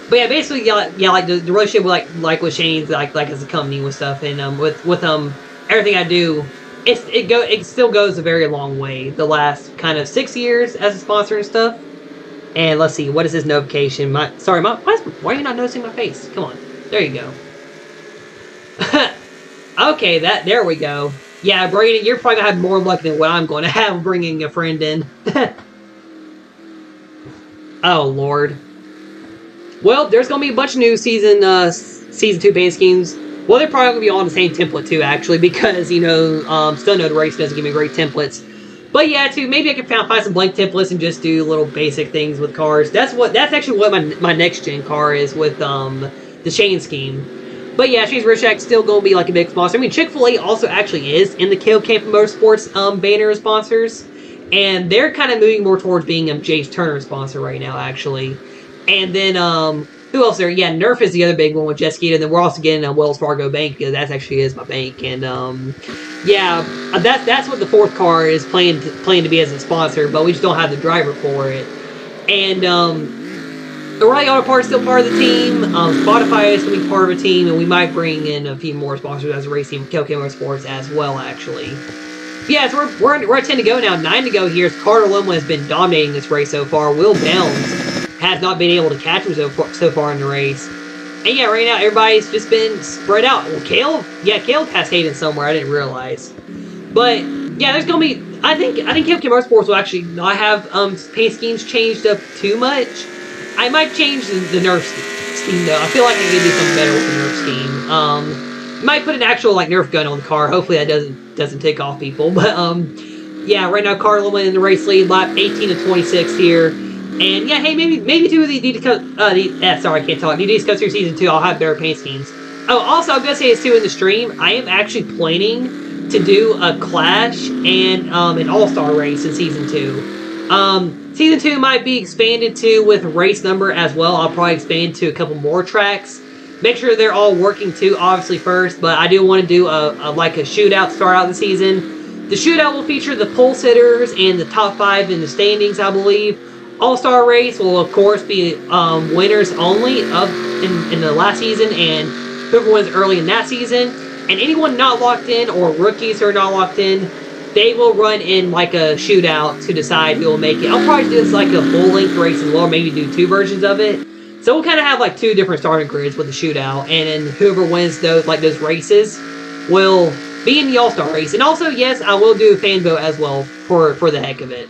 But yeah, basically, yeah, like the relationship like with Shane's, like as a company with stuff, and with everything I do, it still goes a very long way. The last kind of 6 years as a sponsor and stuff. And let's see, what is this notification? Why are you not noticing my face? Come on, there you go. Okay, there we go. Yeah, Brady, you're probably gonna have more luck than what I'm going to have bringing a friend in. Oh Lord. Well, there's going to be a bunch of new Season 2 paint schemes. Well, they're probably going to be all on the same template, too, actually, because, you know, still know the race doesn't give me great templates. But, yeah, too, maybe I can find some blank templates and just do little basic things with cars. That's actually what my next-gen car is with the Shane scheme. But, yeah, Shane's Racetrack still going to be, like, a big sponsor. I mean, Chick-fil-A also actually is in the KLK Motorsports banner of sponsors. And they're kind of moving more towards being a James Turner sponsor right now, actually. And then, who else there? Yeah, Nerf is the other big one with Jet and then we're also getting a Wells Fargo Bank, because that actually is my bank. And, yeah, that's what the fourth car is planning to be as a sponsor, but we just don't have the driver for it. And, O'Reilly Auto Parts is still part of the team. Spotify is going to be part of a team, and we might bring in a few more sponsors as a race team, KLK Motorsports as well, actually. Yeah, so we're at 10 to go now. 9 to go here. Carter Limlin has been dominating this race so far. Will Downs has not been able to catch him so far in the race. And yeah, right now everybody's just been spread out. Well, Caleb has Hayden somewhere. I didn't realize. But yeah, there's gonna be. I think KLK Motorsports will actually not have paint schemes changed up too much. I might change the Nerf scheme though. I feel like I can do something better with the Nerf scheme. Might put an actual like Nerf gun on the car. Hopefully that doesn't tick off people. But yeah, right now Carter Limlin in the race lead, lap 18 to 26 here. And yeah, hey, maybe do the sorry, I can't talk. DD's Cup Series Season 2, I'll have better paint schemes. Oh, also, I'm gonna say this too in the stream. I am actually planning to do a Clash and an All-Star race in Season 2. Season 2 might be expanded to with race number as well. I'll probably expand to a couple more tracks. Make sure they're all working too, obviously first. But I do want to do a shootout to start out the season. The shootout will feature the pole sitters and the top 5 in the standings, I believe. All-Star race will, of course, be winners only in the last season, and whoever wins early in that season. And anyone not locked in, or rookies who are not locked in, they will run in like a shootout to decide who will make it. I'll probably do this like a full-length race as well, maybe do 2 versions of it. So we'll kind of have like 2 different starting grids with the shootout, and then whoever wins those races will be in the All-Star race. And also, yes, I will do a fan vote as well for the heck of it.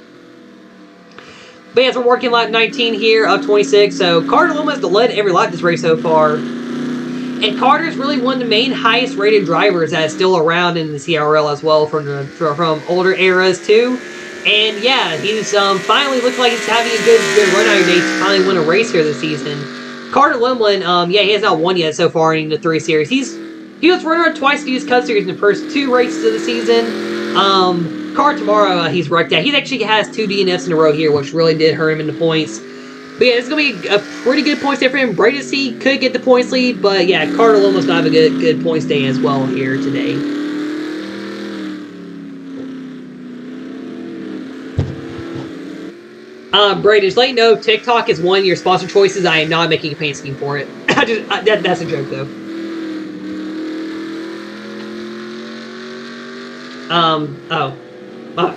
But yes, we're working lap 19 here of 26. So Carter almost led every lap this race so far. And Carter's really one of the main highest rated drivers that is still around in the CRL as well from older eras too. And yeah, he's finally looks like he's having a good run out of day to finally win a race here this season. Carter Limlin, yeah, he has not won yet so far in the 3 series. He was runner-up twice in the US Cup Series in the first 2 races of the season. Car tomorrow, he's wrecked out. He actually has 2 DNFs in a row here, which really did hurt him in the points. But yeah, it's going to be a pretty good points day for him. Brady C could get the points lead, but yeah, Carter almost going to have a good points day as well here today. Brady, just let you know, TikTok is one of your sponsor choices. I am not making a paint scheme for it. That's a joke, though. Oh.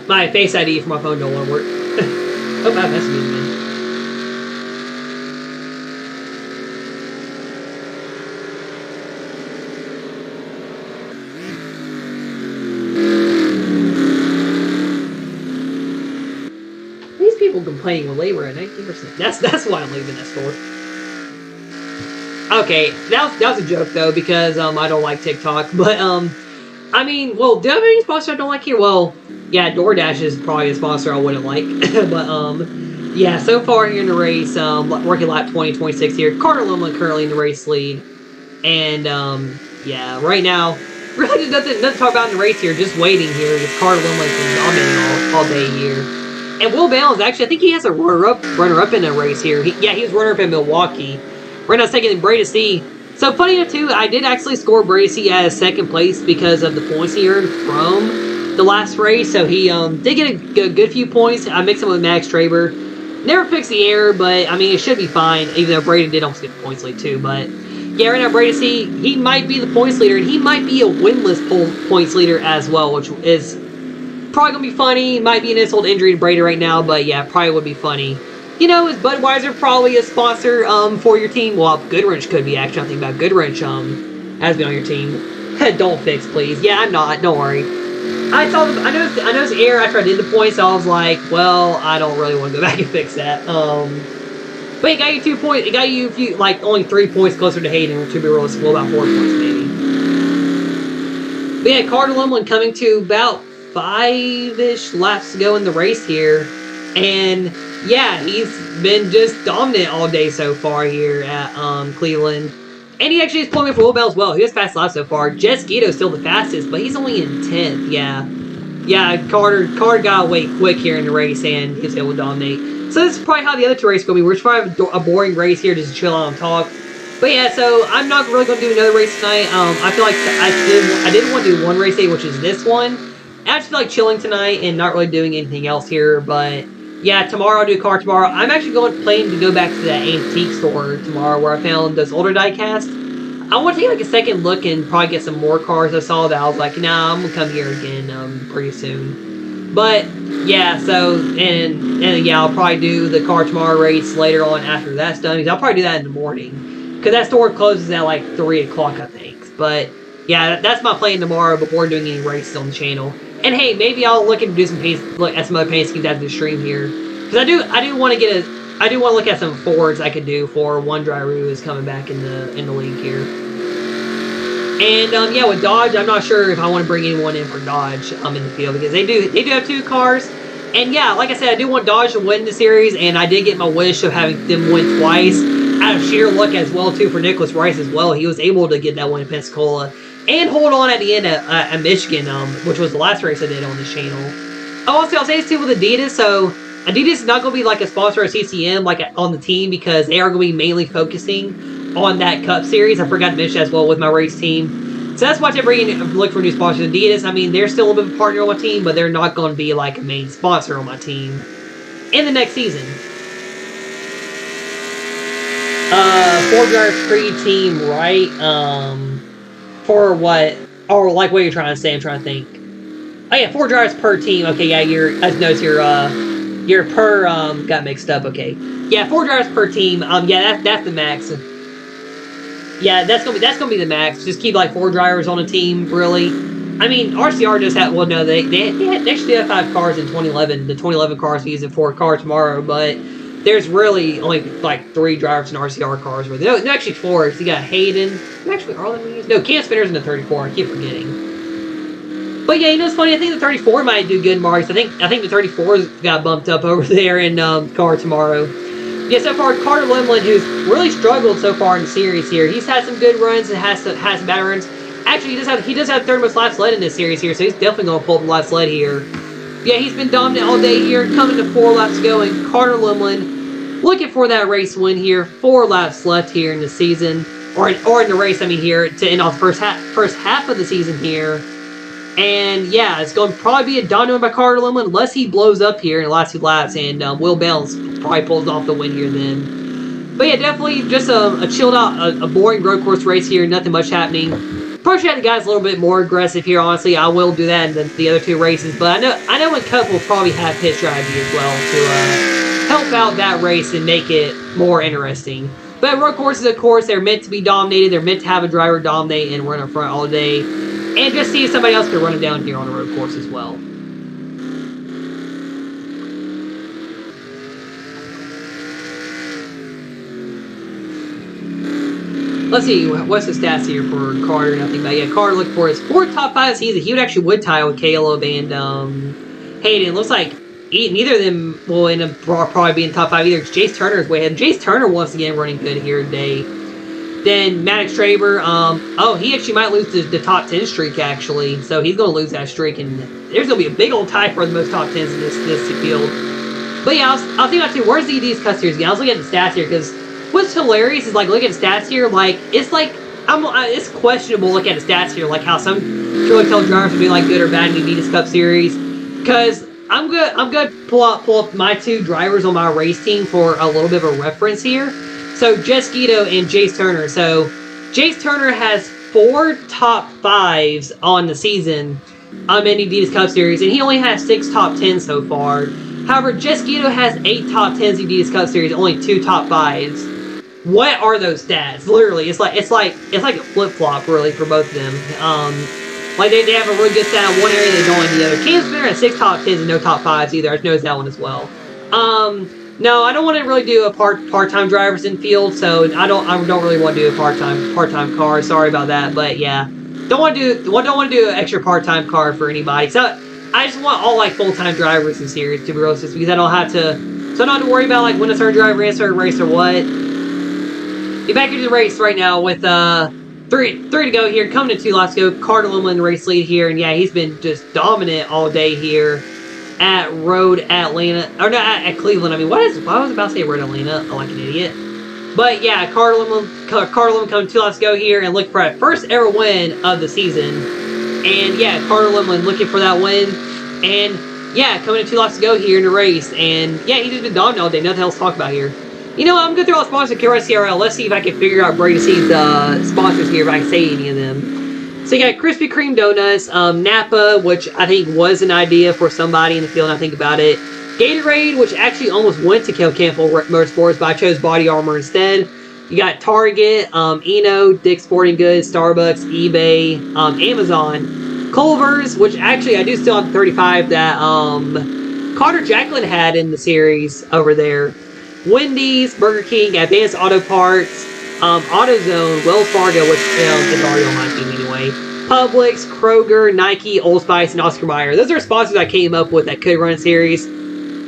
My Face ID for my phone don't want to work. Oh, I messaged me again. These people complaining when they were at 19%. That's why I'm leaving that store. Okay, that was a joke though, because I don't like TikTok, but I mean, well, do I have any sponsor I don't like here? Well, yeah, DoorDash is probably a sponsor I wouldn't like. But, yeah, so far here in the race, working lap 20-26 here. Carter Limlin currently in the race lead. And, yeah, right now, really nothing to talk about in the race here. Just waiting here. Just Carter Limlin's been dominating all day here. And Will Ballens, actually, I think he has a runner-up in the race here. He was runner-up in Milwaukee. Right now, second in Brady C. So, funny enough, too, I did actually score Brady C as second place because of the points he earned from the last race. So, he did get a good few points. I mixed him with Max Traber. Never fixed the error, but, I mean, it should be fine, even though Brady did almost get the points lead, too. But, yeah, right now, Brady C, he might be the points leader, and he might be a winless points leader as well, which is probably going to be funny. Might be an insult injury to Brady right now, but, yeah, probably would be funny. You know, is Budweiser probably a sponsor for your team? Well, Goodwrench could be, actually. I'm thinking about Goodwrench has been on your team. Don't fix, please. Yeah, I'm not. Don't worry. I noticed the error after I did the points, so I was like, well, I don't really want to go back and fix that. But it got you 2 points. It got you only 3 points closer to Hayden, to be realistic. Well, about 4 points, maybe. But yeah, Carter Limlin coming to about 5-ish laps to go in the race here. And yeah, he's been just dominant all day so far here at Cleveland. And he actually is pulling for Will Bell as well. He has fast laps so far. Jet Skito's still the fastest, but he's only in 10th. Yeah, Carter got away quick here in the race, and he was able to dominate. So this is probably how the other 2 races are going to be. We're just probably a boring race here, just to chill out and talk. But yeah, so I'm not really going to do another race tonight. I feel like I did want to do one race day, which is this one. And I just feel like chilling tonight and not really doing anything else here, but yeah, tomorrow I'll do a car tomorrow. I'm actually planning to go back to that antique store tomorrow where I found those older diecast. I want to take like a second look and probably get some more cars I saw that I was like, nah, I'm gonna come here again pretty soon. But yeah, so and yeah, I'll probably do the car tomorrow race later on after that's done. Because I'll probably do that in the morning because that store closes at like 3 o'clock, I think. But yeah, that's my plan tomorrow before doing any races on the channel. And hey, maybe I'll look and do some other paint schemes after the stream here, because I do want to look at some Fords I could do for one driver who is coming back in the league here. And yeah, with Dodge, I'm not sure if I want to bring anyone in for Dodge in the field, because they do have 2 cars. And yeah, like I said, I do want Dodge to win the series, and I did get my wish of having them win twice out of sheer luck as well too for Nicholas Rice as well. He was able to get that win in Pensacola. And hold on at the end at Michigan, which was the last race I did on this channel. Oh, also, I'll say this too with Adidas. So, Adidas is not going to be like a sponsor of CCM like on the team, because they are going to be mainly focusing on that Cup Series. I forgot to mention as well with my race team. So that's why I'm looking for new sponsors. Adidas, I mean, they're still a little bit of a partner on my team, but they're not going to be like a main sponsor on my team in the next season. 4 drivers per team, right? For what? Or like what you're trying to say? I'm trying to think. Oh yeah, 4 drivers per team. Okay, yeah, as notes your per got mixed up. Okay, yeah, 4 drivers per team. Yeah, that's the max. Yeah, that's gonna be the max. Just keep like 4 drivers on a team, really. I mean, RCR does have. Well, no, they actually have 5 cars in 2011. The 2011 cars are using 4 cars tomorrow, but there's really only like 3 drivers in RCR cars. No, actually 4. So you got Hayden. Actually, are they used? No, Cam Spinner's in the 34. I keep forgetting. But yeah, it's funny. I think the 34 might do good marks. I think the 34 got bumped up over there in car tomorrow. Yeah, so far Carter Limlin, who's really struggled so far in the series here. He's had some good runs and has some bad runs. Actually, he does have third most laps led in this series here, so he's definitely going to pull the laps led here. Yeah, he's been dominant all day here, coming to 4 laps to go, and Carter Limlin looking for that race win here. 4 laps left here in the season, or in the race. I mean here to end off the first half of the season here. And yeah, it's going to probably be a dominant by Carter Limlin unless he blows up here in the last 2 laps, and Will Bell's probably pulls off the win here then. But yeah, definitely just a chilled out, a boring road course race here. Nothing much happening. Probably should have the guys a little bit more aggressive here. Honestly, I will do that in the other 2 races. But I know Cup will probably have pit strategy as well to help out that race and make it more interesting. But road courses, of course, they're meant to be dominated. They're meant to have a driver dominate and run up front all day. And just see if somebody else can run it down here on a road course as well. Let's see, what's the stats here for Carter? Nothing but yeah, Carter looked for his 4th top 5 season. He would tie with Caleb and Hayden. Looks like neither of them will end up probably being top 5 either. Jace Turner is way ahead. Jace Turner once again running good here today. Then Maddox Traber, he actually might lose the top 10 streak actually, so he's going to lose that streak, and there's going to be a big old tie for the most top 10s in this field. But yeah, I was thinking about too, where's the ED's cuts here again? I was looking at the stats here because what's hilarious is like looking at the stats here, like it's questionable looking at the stats here, like how some truly tell drivers to be like good or bad in the Adidas Cup Series. Because I'm gonna pull up my 2 drivers on my race team for a little bit of a reference here. So Jess Guido and Jace Turner. So Jace Turner has 4 top 5s on the season in the Adidas Cup Series, and he only has 6 top 10s so far. However, Jess Guido has 8 top 10s in the Adidas Cup Series, only 2 top 5s. What are those stats? Literally, it's like a flip flop really for both of them. Like they have a really good stat in one area, they don't in the other. Cam Spinner has 6 top 10s and no top 5s either. I noticed that one as well. No, I don't want to really do a part-time drivers in field, so I don't really want to do a part-time car. Sorry about that, but yeah, don't want to do an extra part-time car for anybody. So I just want all like full-time drivers in series to be real, because I don't have to worry about like when a certain driver is certain race or what. Get back into the race right now with 3 to go here. Coming to 2 laps to go. Carter Limlin race lead here, and yeah, he's been just dominant all day here at Road Atlanta, or no, at Cleveland. I mean, why was I about to say Road Atlanta? I'm like an idiot. But yeah, Carter Limlin coming 2 laps to go here and look for a first ever win of the season. And yeah, Carter Limlin looking for that win. And yeah, coming to 2 laps to go here in the race. And yeah, he's just been dominant all day. Nothing else to talk about here. You know what? I'm going through all the sponsors of CRL. Let's see if I can figure out Brady C's sponsors here, if I can say any of them. So you got Krispy Kreme Donuts, Napa, which I think was an idea for somebody in the field, and I think about it. Gatorade, which actually almost went to Campbell Motorsports, but I chose Body Armor instead. You got Target, Eno, Dick's Sporting Goods, Starbucks, eBay, Amazon. Culver's, which actually I do still have 35 that Carter Jacklin had in the series over there. Wendy's, Burger King, Advanced Auto Parts, AutoZone, Wells Fargo, which is already on my team anyway. Publix, Kroger, Nike, Old Spice, and Oscar Mayer. Those are sponsors I came up with that could run a series.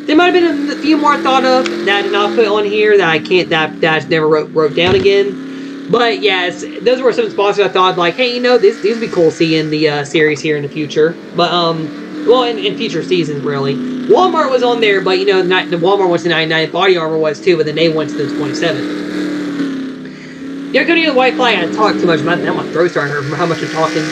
There might have been a few more I thought of that I did not put on here that I can't that I just never wrote down again. But yeah, those were some sponsors I thought like, hey, these would be cool seeing the series here in the future. But well, in future seasons really. Walmart was on there, but the Walmart went to 99. Body Armor was too, but then they went to the 27. Yeah, go to the white flag. I talk too much. My throat's starting to hurt from how much I'm talking.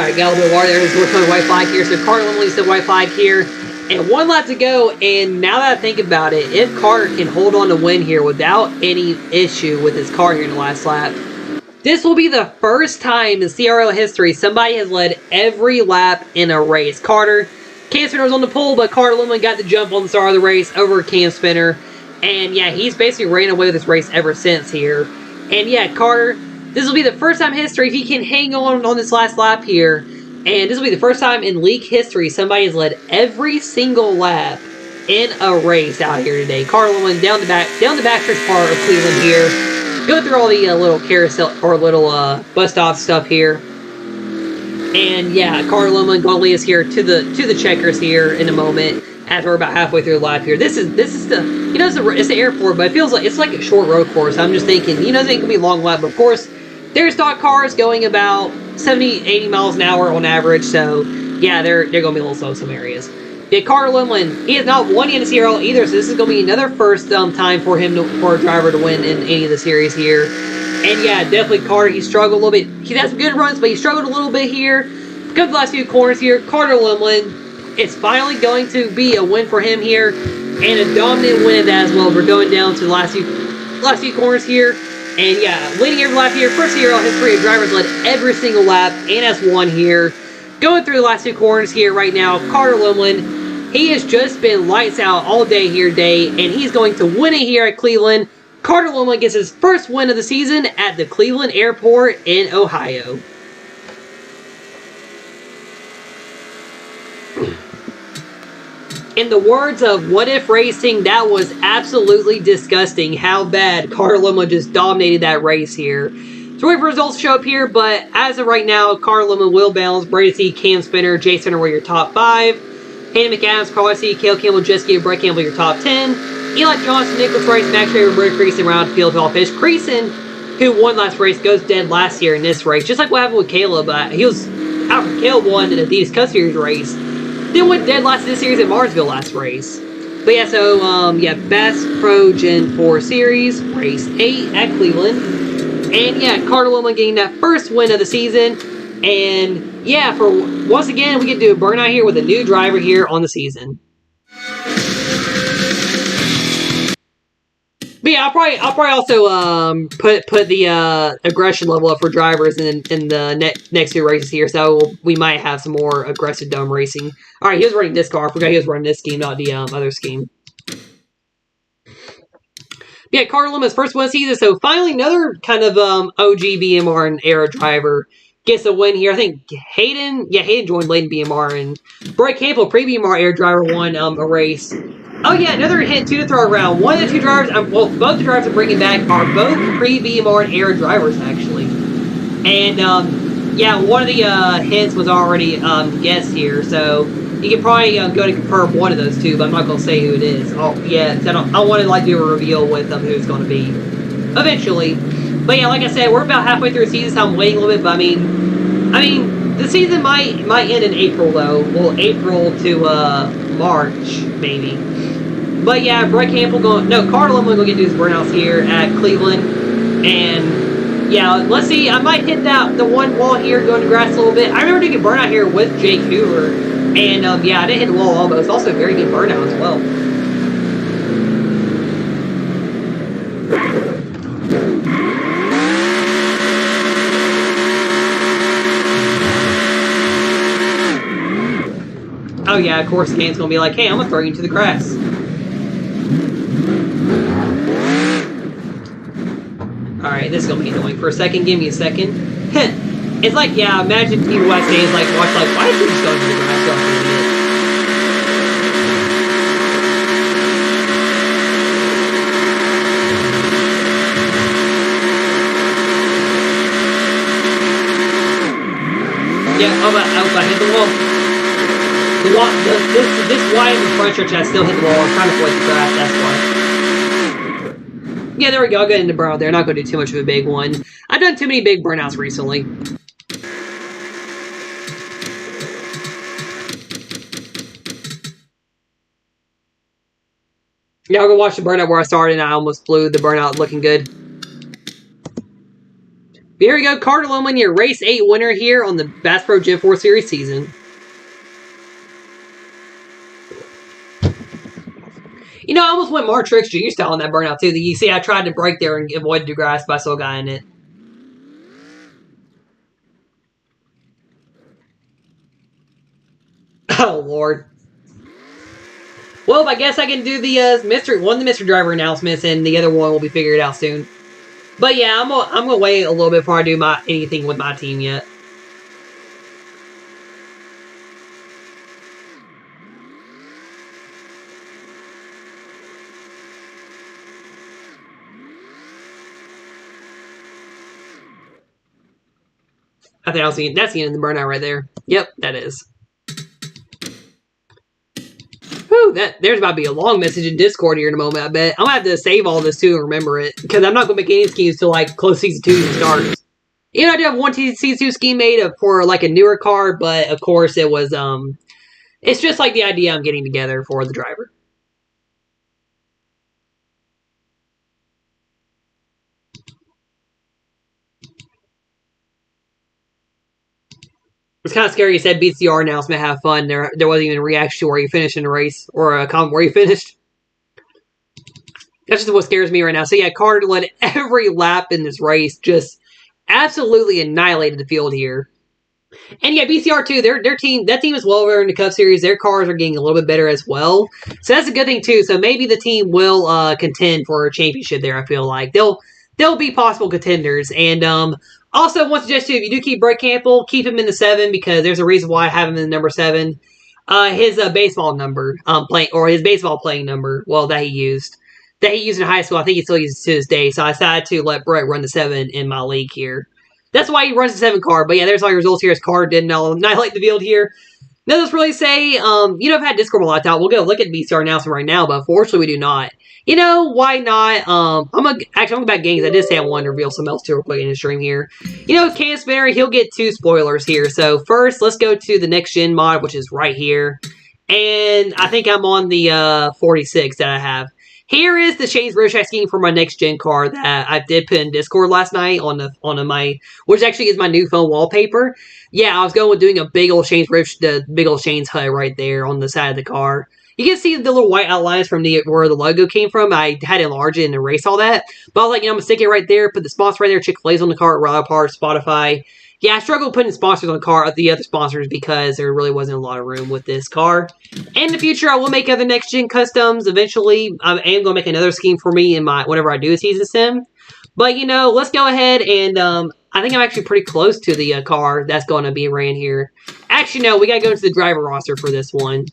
Alright, got a little bit of water there. We're coming white flag here. So Carter Lemley said white flag here. And 1 lap to go. And now that I think about it, if Carter can hold on to win here without any issue with his car here in the last lap, this will be the first time in CRL history somebody has led every lap in a race. Carter, Cam Spinner was on the pole, but Carter Lemley got the jump on the start of the race over Cam Spinner. And yeah, he's basically ran away with this race ever since here. And yeah, Carter, this will be the first time in history if he can hang on this last lap here. And this will be the first time in league history somebody has led every single lap in a race out here today. Carter Lemley down the backstretch part of Cleveland here. Go through all the little carousel or little bus stop stuff here. And yeah, Carter Lemley going to lead us here to the checkers here in a moment. As we're about halfway through the lap here. This is the, you know, it's the airport, but it feels like it's like a short road course. I'm just thinking, you know, it can be a long lap, but of course, there's stock cars going about 70, 80 miles an hour on average, so yeah, they're going to be a little slow in some areas. Yeah, Carter Lemley, he has not won yet in the CRL either, so this is going to be another first time for a driver to win in any of the series here. And yeah, definitely Carter, he struggled a little bit. He had some good runs, but he struggled a little bit here. Come to the last few corners here, Carter Lemley, it's finally going to be a win for him here, and a dominant win at that as well. We're going down to the last few corners here, and yeah, leading every lap here. First CRL history of drivers led every single lap and has won here. Going through the last 2 corners here right now, Carter Lemley, he has just been lights out all day here today, and he's going to win it here at Cleveland. Carter Lemley gets his first win of the season at the Cleveland Airport in Ohio. In the words of What If Racing, that was absolutely disgusting how bad Carter Lemley just dominated that race here. So wait for results to show up here, but as of right now, Carter Lemley, Will Balance, Brady C, Cam Spinner, Jay Spinner were your top 5. Hayden McAdams, Carl C, Cale Campbell, Jessica, Brett Campbell your top 10. Eli Johnson, Nicholas Rice, Max Traver, Brett Creason, round field to all fish. Creason, who won last race, goes dead last year in this race. Just like what happened with Caleb. He was out for Caleb won in the Adidas Cup Series race. Then went dead last in this series at Martinsville last race. But yeah, so, yeah, Best Pro Gen 4 Series, Race 8 at Cleveland. And yeah, Carter Lemley getting that first win of the season. And yeah, for once again, we get to do a burnout here with a new driver here on the season. But yeah, I'll probably also put the aggression level up for drivers in the next 2 races here, so we might have some more aggressive dome racing. All right, he was running this car. I forgot he was running this scheme, not the other scheme. But yeah, Carter Lemley's first win of the season, so finally another kind of OG BMR and era driver gets a win here. I think Hayden joined late in BMR, and Brett Campbell, pre-BMR era driver, won a race. Oh yeah, another hint too to throw around. One of the 2 drivers, well, both the drivers I'm bringing back are both pre-BMR and era drivers actually. And yeah, one of the hints was already guessed here, so you can probably go to confirm one of those 2, but I'm not going to say who it is. Oh yeah, I want to like do a reveal with who it's going to be eventually. But yeah, like I said, we're about halfway through the season, so I'm waiting a little bit. But I mean, the season might end in April though. Well, April to March maybe. But yeah, Brett Campbell Carter Lemley going to do his burnouts here at Cleveland. And yeah, let's see. I might hit the one wall here, going to grass a little bit. I remember doing a burnout here with Jake Hoover. And yeah, I didn't hit the wall almost. Also a very good burnout as well. Oh yeah, of course Cam's going to be like, hey, I'm going to throw you into the grass. Alright, this is going to be annoying for a second. Give me a second. It's like, yeah, imagine people watch games like, why did you just go into the grass? You're an idiot. Yeah, I hit the wall. This wide in the front stretch, I still hit the wall. I'm trying to avoid the grass, that's why. Yeah, there we go. I'll get into burnout there. Not going to do too much of a big one. I've done too many big burnouts recently. Yeah, I'll go watch the burnout where I started and I almost blew the burnout looking good. Here we go, Carter Loman, your Race 8 winner here on the Bass Pro Gen 4 Series season. You know, I almost went Mark Tricks Jr. style on that burnout, too. You see, I tried to break there and avoid DeGrasse, but I still got in it. Oh, Lord. Well, I guess I can do the one of the mystery driver announcements, and the other one will be figured out soon. But yeah, I'm gonna wait a little bit before I do anything with my team yet. I think that's the end of the burnout right there. Yep, that is. Whew, there's about to be a long message in Discord here in a moment, I bet. I'm gonna have to save all this too and remember it, because I'm not gonna make any schemes till like close season 2 starts. You know, I do have one season 2 scheme made for like a newer car, but of course it was it's just like the idea I'm getting together for the driver. It's kind of scary. You said BCR announcement, have fun. There wasn't even a reaction to where you finished in a race or a comment where you finished. That's just what scares me right now. So yeah, Carter led every lap in this race, just absolutely annihilated the field here. And yeah, BCR too. Their team, that team is well over in the Cup Series. Their cars are getting a little bit better as well. So that's a good thing too. So maybe the team will contend for a championship there. I feel like they'll be possible contenders. And also, one suggestion: if you do keep Brett Campbell, keep him in the 7, because there's a reason why I have him in the number 7. His baseball number, his baseball playing number. Well, that he used in high school. I think he still uses to this day. So I decided to let Brett run the 7 in my league here. That's why he runs the 7 car. But yeah, there's all your results here. His car didn't annihilate the field here. Nothing else really say. I've had Discord locked out. We'll go look at the BCR announcement right now, but unfortunately we do not. You know, why not? I'm gonna back games. I did say I wanted to reveal something else too real quick in the stream here. You know, Cam Spinner, he'll get 2 spoilers here. So first, let's go to the next gen mod, which is right here. And I think I'm on the 46 that I have. Here is the Shane's Rorschach scheme for my next gen car that I did put in Discord last night on my, which actually is my new phone wallpaper. Yeah, I was going with doing a big old the big old Shane's HUD right there on the side of the car. You can see the little white outlines from where the logo came from. I had to enlarge it and erase all that. But I was like, I'm going to stick it right there, put the sponsor right there, Chick-fil-A's on the car, Ride Apart, Spotify. Yeah, I struggled putting sponsors on the car, the other sponsors, because there really wasn't a lot of room with this car. In the future, I will make other next-gen customs. Eventually, I am going to make another scheme for me in whenever I do a season sim. But, let's go ahead and, I think I'm actually pretty close to the car that's going to be ran here. Actually, no, we got to go into the driver roster for this one,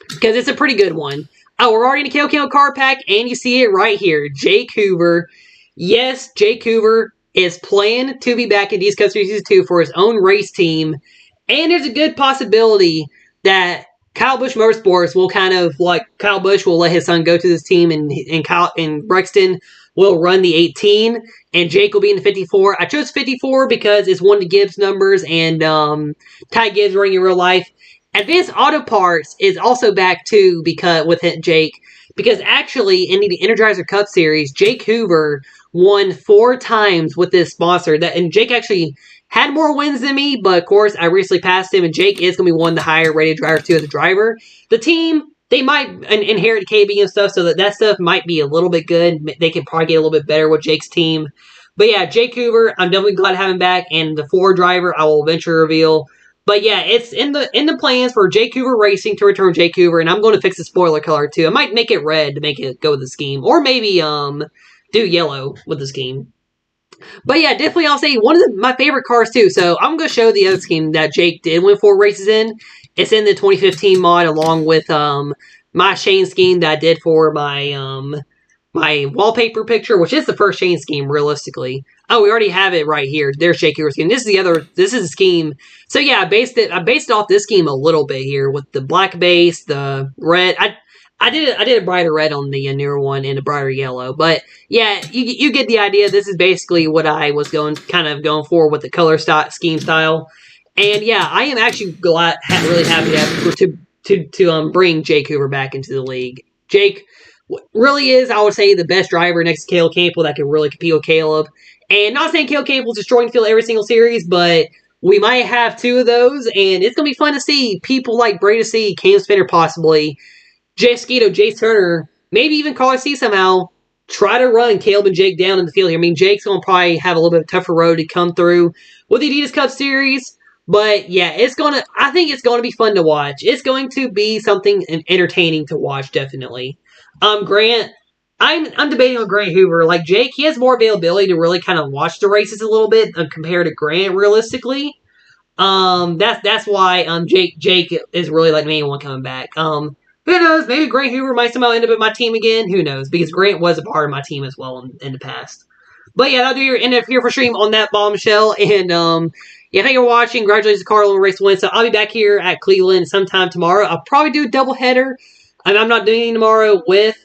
because it's a pretty good one. Oh, we're already in a KO car pack, and you see it right here. Jake Hoover. Yes, Jake Hoover is planning to be back in East Coast Series 2 for his own race team. And there's a good possibility that Kyle Busch Motorsports will Kyle Busch will let his son go to this team, and Brexton will run the 18, and Jake will be in the 54. I chose 54 because it's one of the Gibbs numbers, and Ty Gibbs running in real life. Advanced Auto Parts is also back too with Jake, because actually in the Energizer Cup Series, Jake Hoover won 4 times with this sponsor. And Jake actually had more wins than me, but of course I recently passed him, and Jake is going to be one of the higher rated drivers too as a driver. The team, they might inherit KB and stuff, so that stuff might be a little bit good. They can probably get a little bit better with Jake's team. But yeah, Jake Hoover, I'm definitely glad to have him back, and the 4 driver I will eventually reveal. But yeah, it's in the plans for Jake Hoover Racing to return Jake Hoover, and I'm going to fix the spoiler color too. I might make it red to make it go with the scheme, or maybe do yellow with the scheme. But yeah, definitely I'll say one of my favorite cars too. So I'm going to show the other scheme that Jake did win 4 races in. It's in the 2015 mod, along with my Shane scheme that I did for my my wallpaper picture, which is the first Shane scheme realistically. Oh, we already have it right here. There's Jake Hoover's scheme. This is a scheme. So yeah, I based it off this scheme a little bit here with the black base, the red. I did a brighter red on the newer one and a brighter yellow. But yeah, you get the idea. This is basically what I was going for with the color scheme style. And yeah, I am actually really happy to bring Jake Hoover back into the league. Jake really is, I would say, the best driver next to Caleb Campbell that can really compete with Caleb. And not saying Caleb Campbell's destroying the field every single series, but we might have 2 of those, and it's going to be fun to see people like Brady C, Cam Spinner possibly, Jay Skeeto, Jay Turner, maybe even Carly C somehow try to run Caleb and Jake down in the field here. I mean, Jake's going to probably have a little bit tougher road to come through with the Adidas Cup Series. But yeah, I think it's going to be fun to watch. It's going to be something entertaining to watch, definitely. Grant, I'm debating on Grant Hoover. Like Jake, he has more availability to really kind of watch the races a little bit compared to Grant, realistically. That's why Jake is really like the main one coming back. Who knows? Maybe Grant Hoover might somehow end up at my team again. Who knows? Because Grant was a part of my team as well in the past. But yeah, that'll do your end up here for stream on that bombshell. And yeah, thank you for watching. Congratulations to Carl on race win. So I'll be back here at Cleveland sometime tomorrow. I'll probably do a doubleheader. I'm not doing anything tomorrow with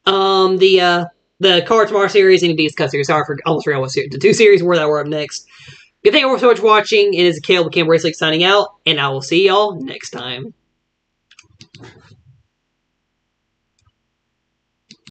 the Car Tomorrow series and the D's Cup series. Sorry for almost forgot what series. The 2 series were that were up next. Good thing you so much for watching. It is Caleb with Camp Race League signing out, and I will see y'all next time.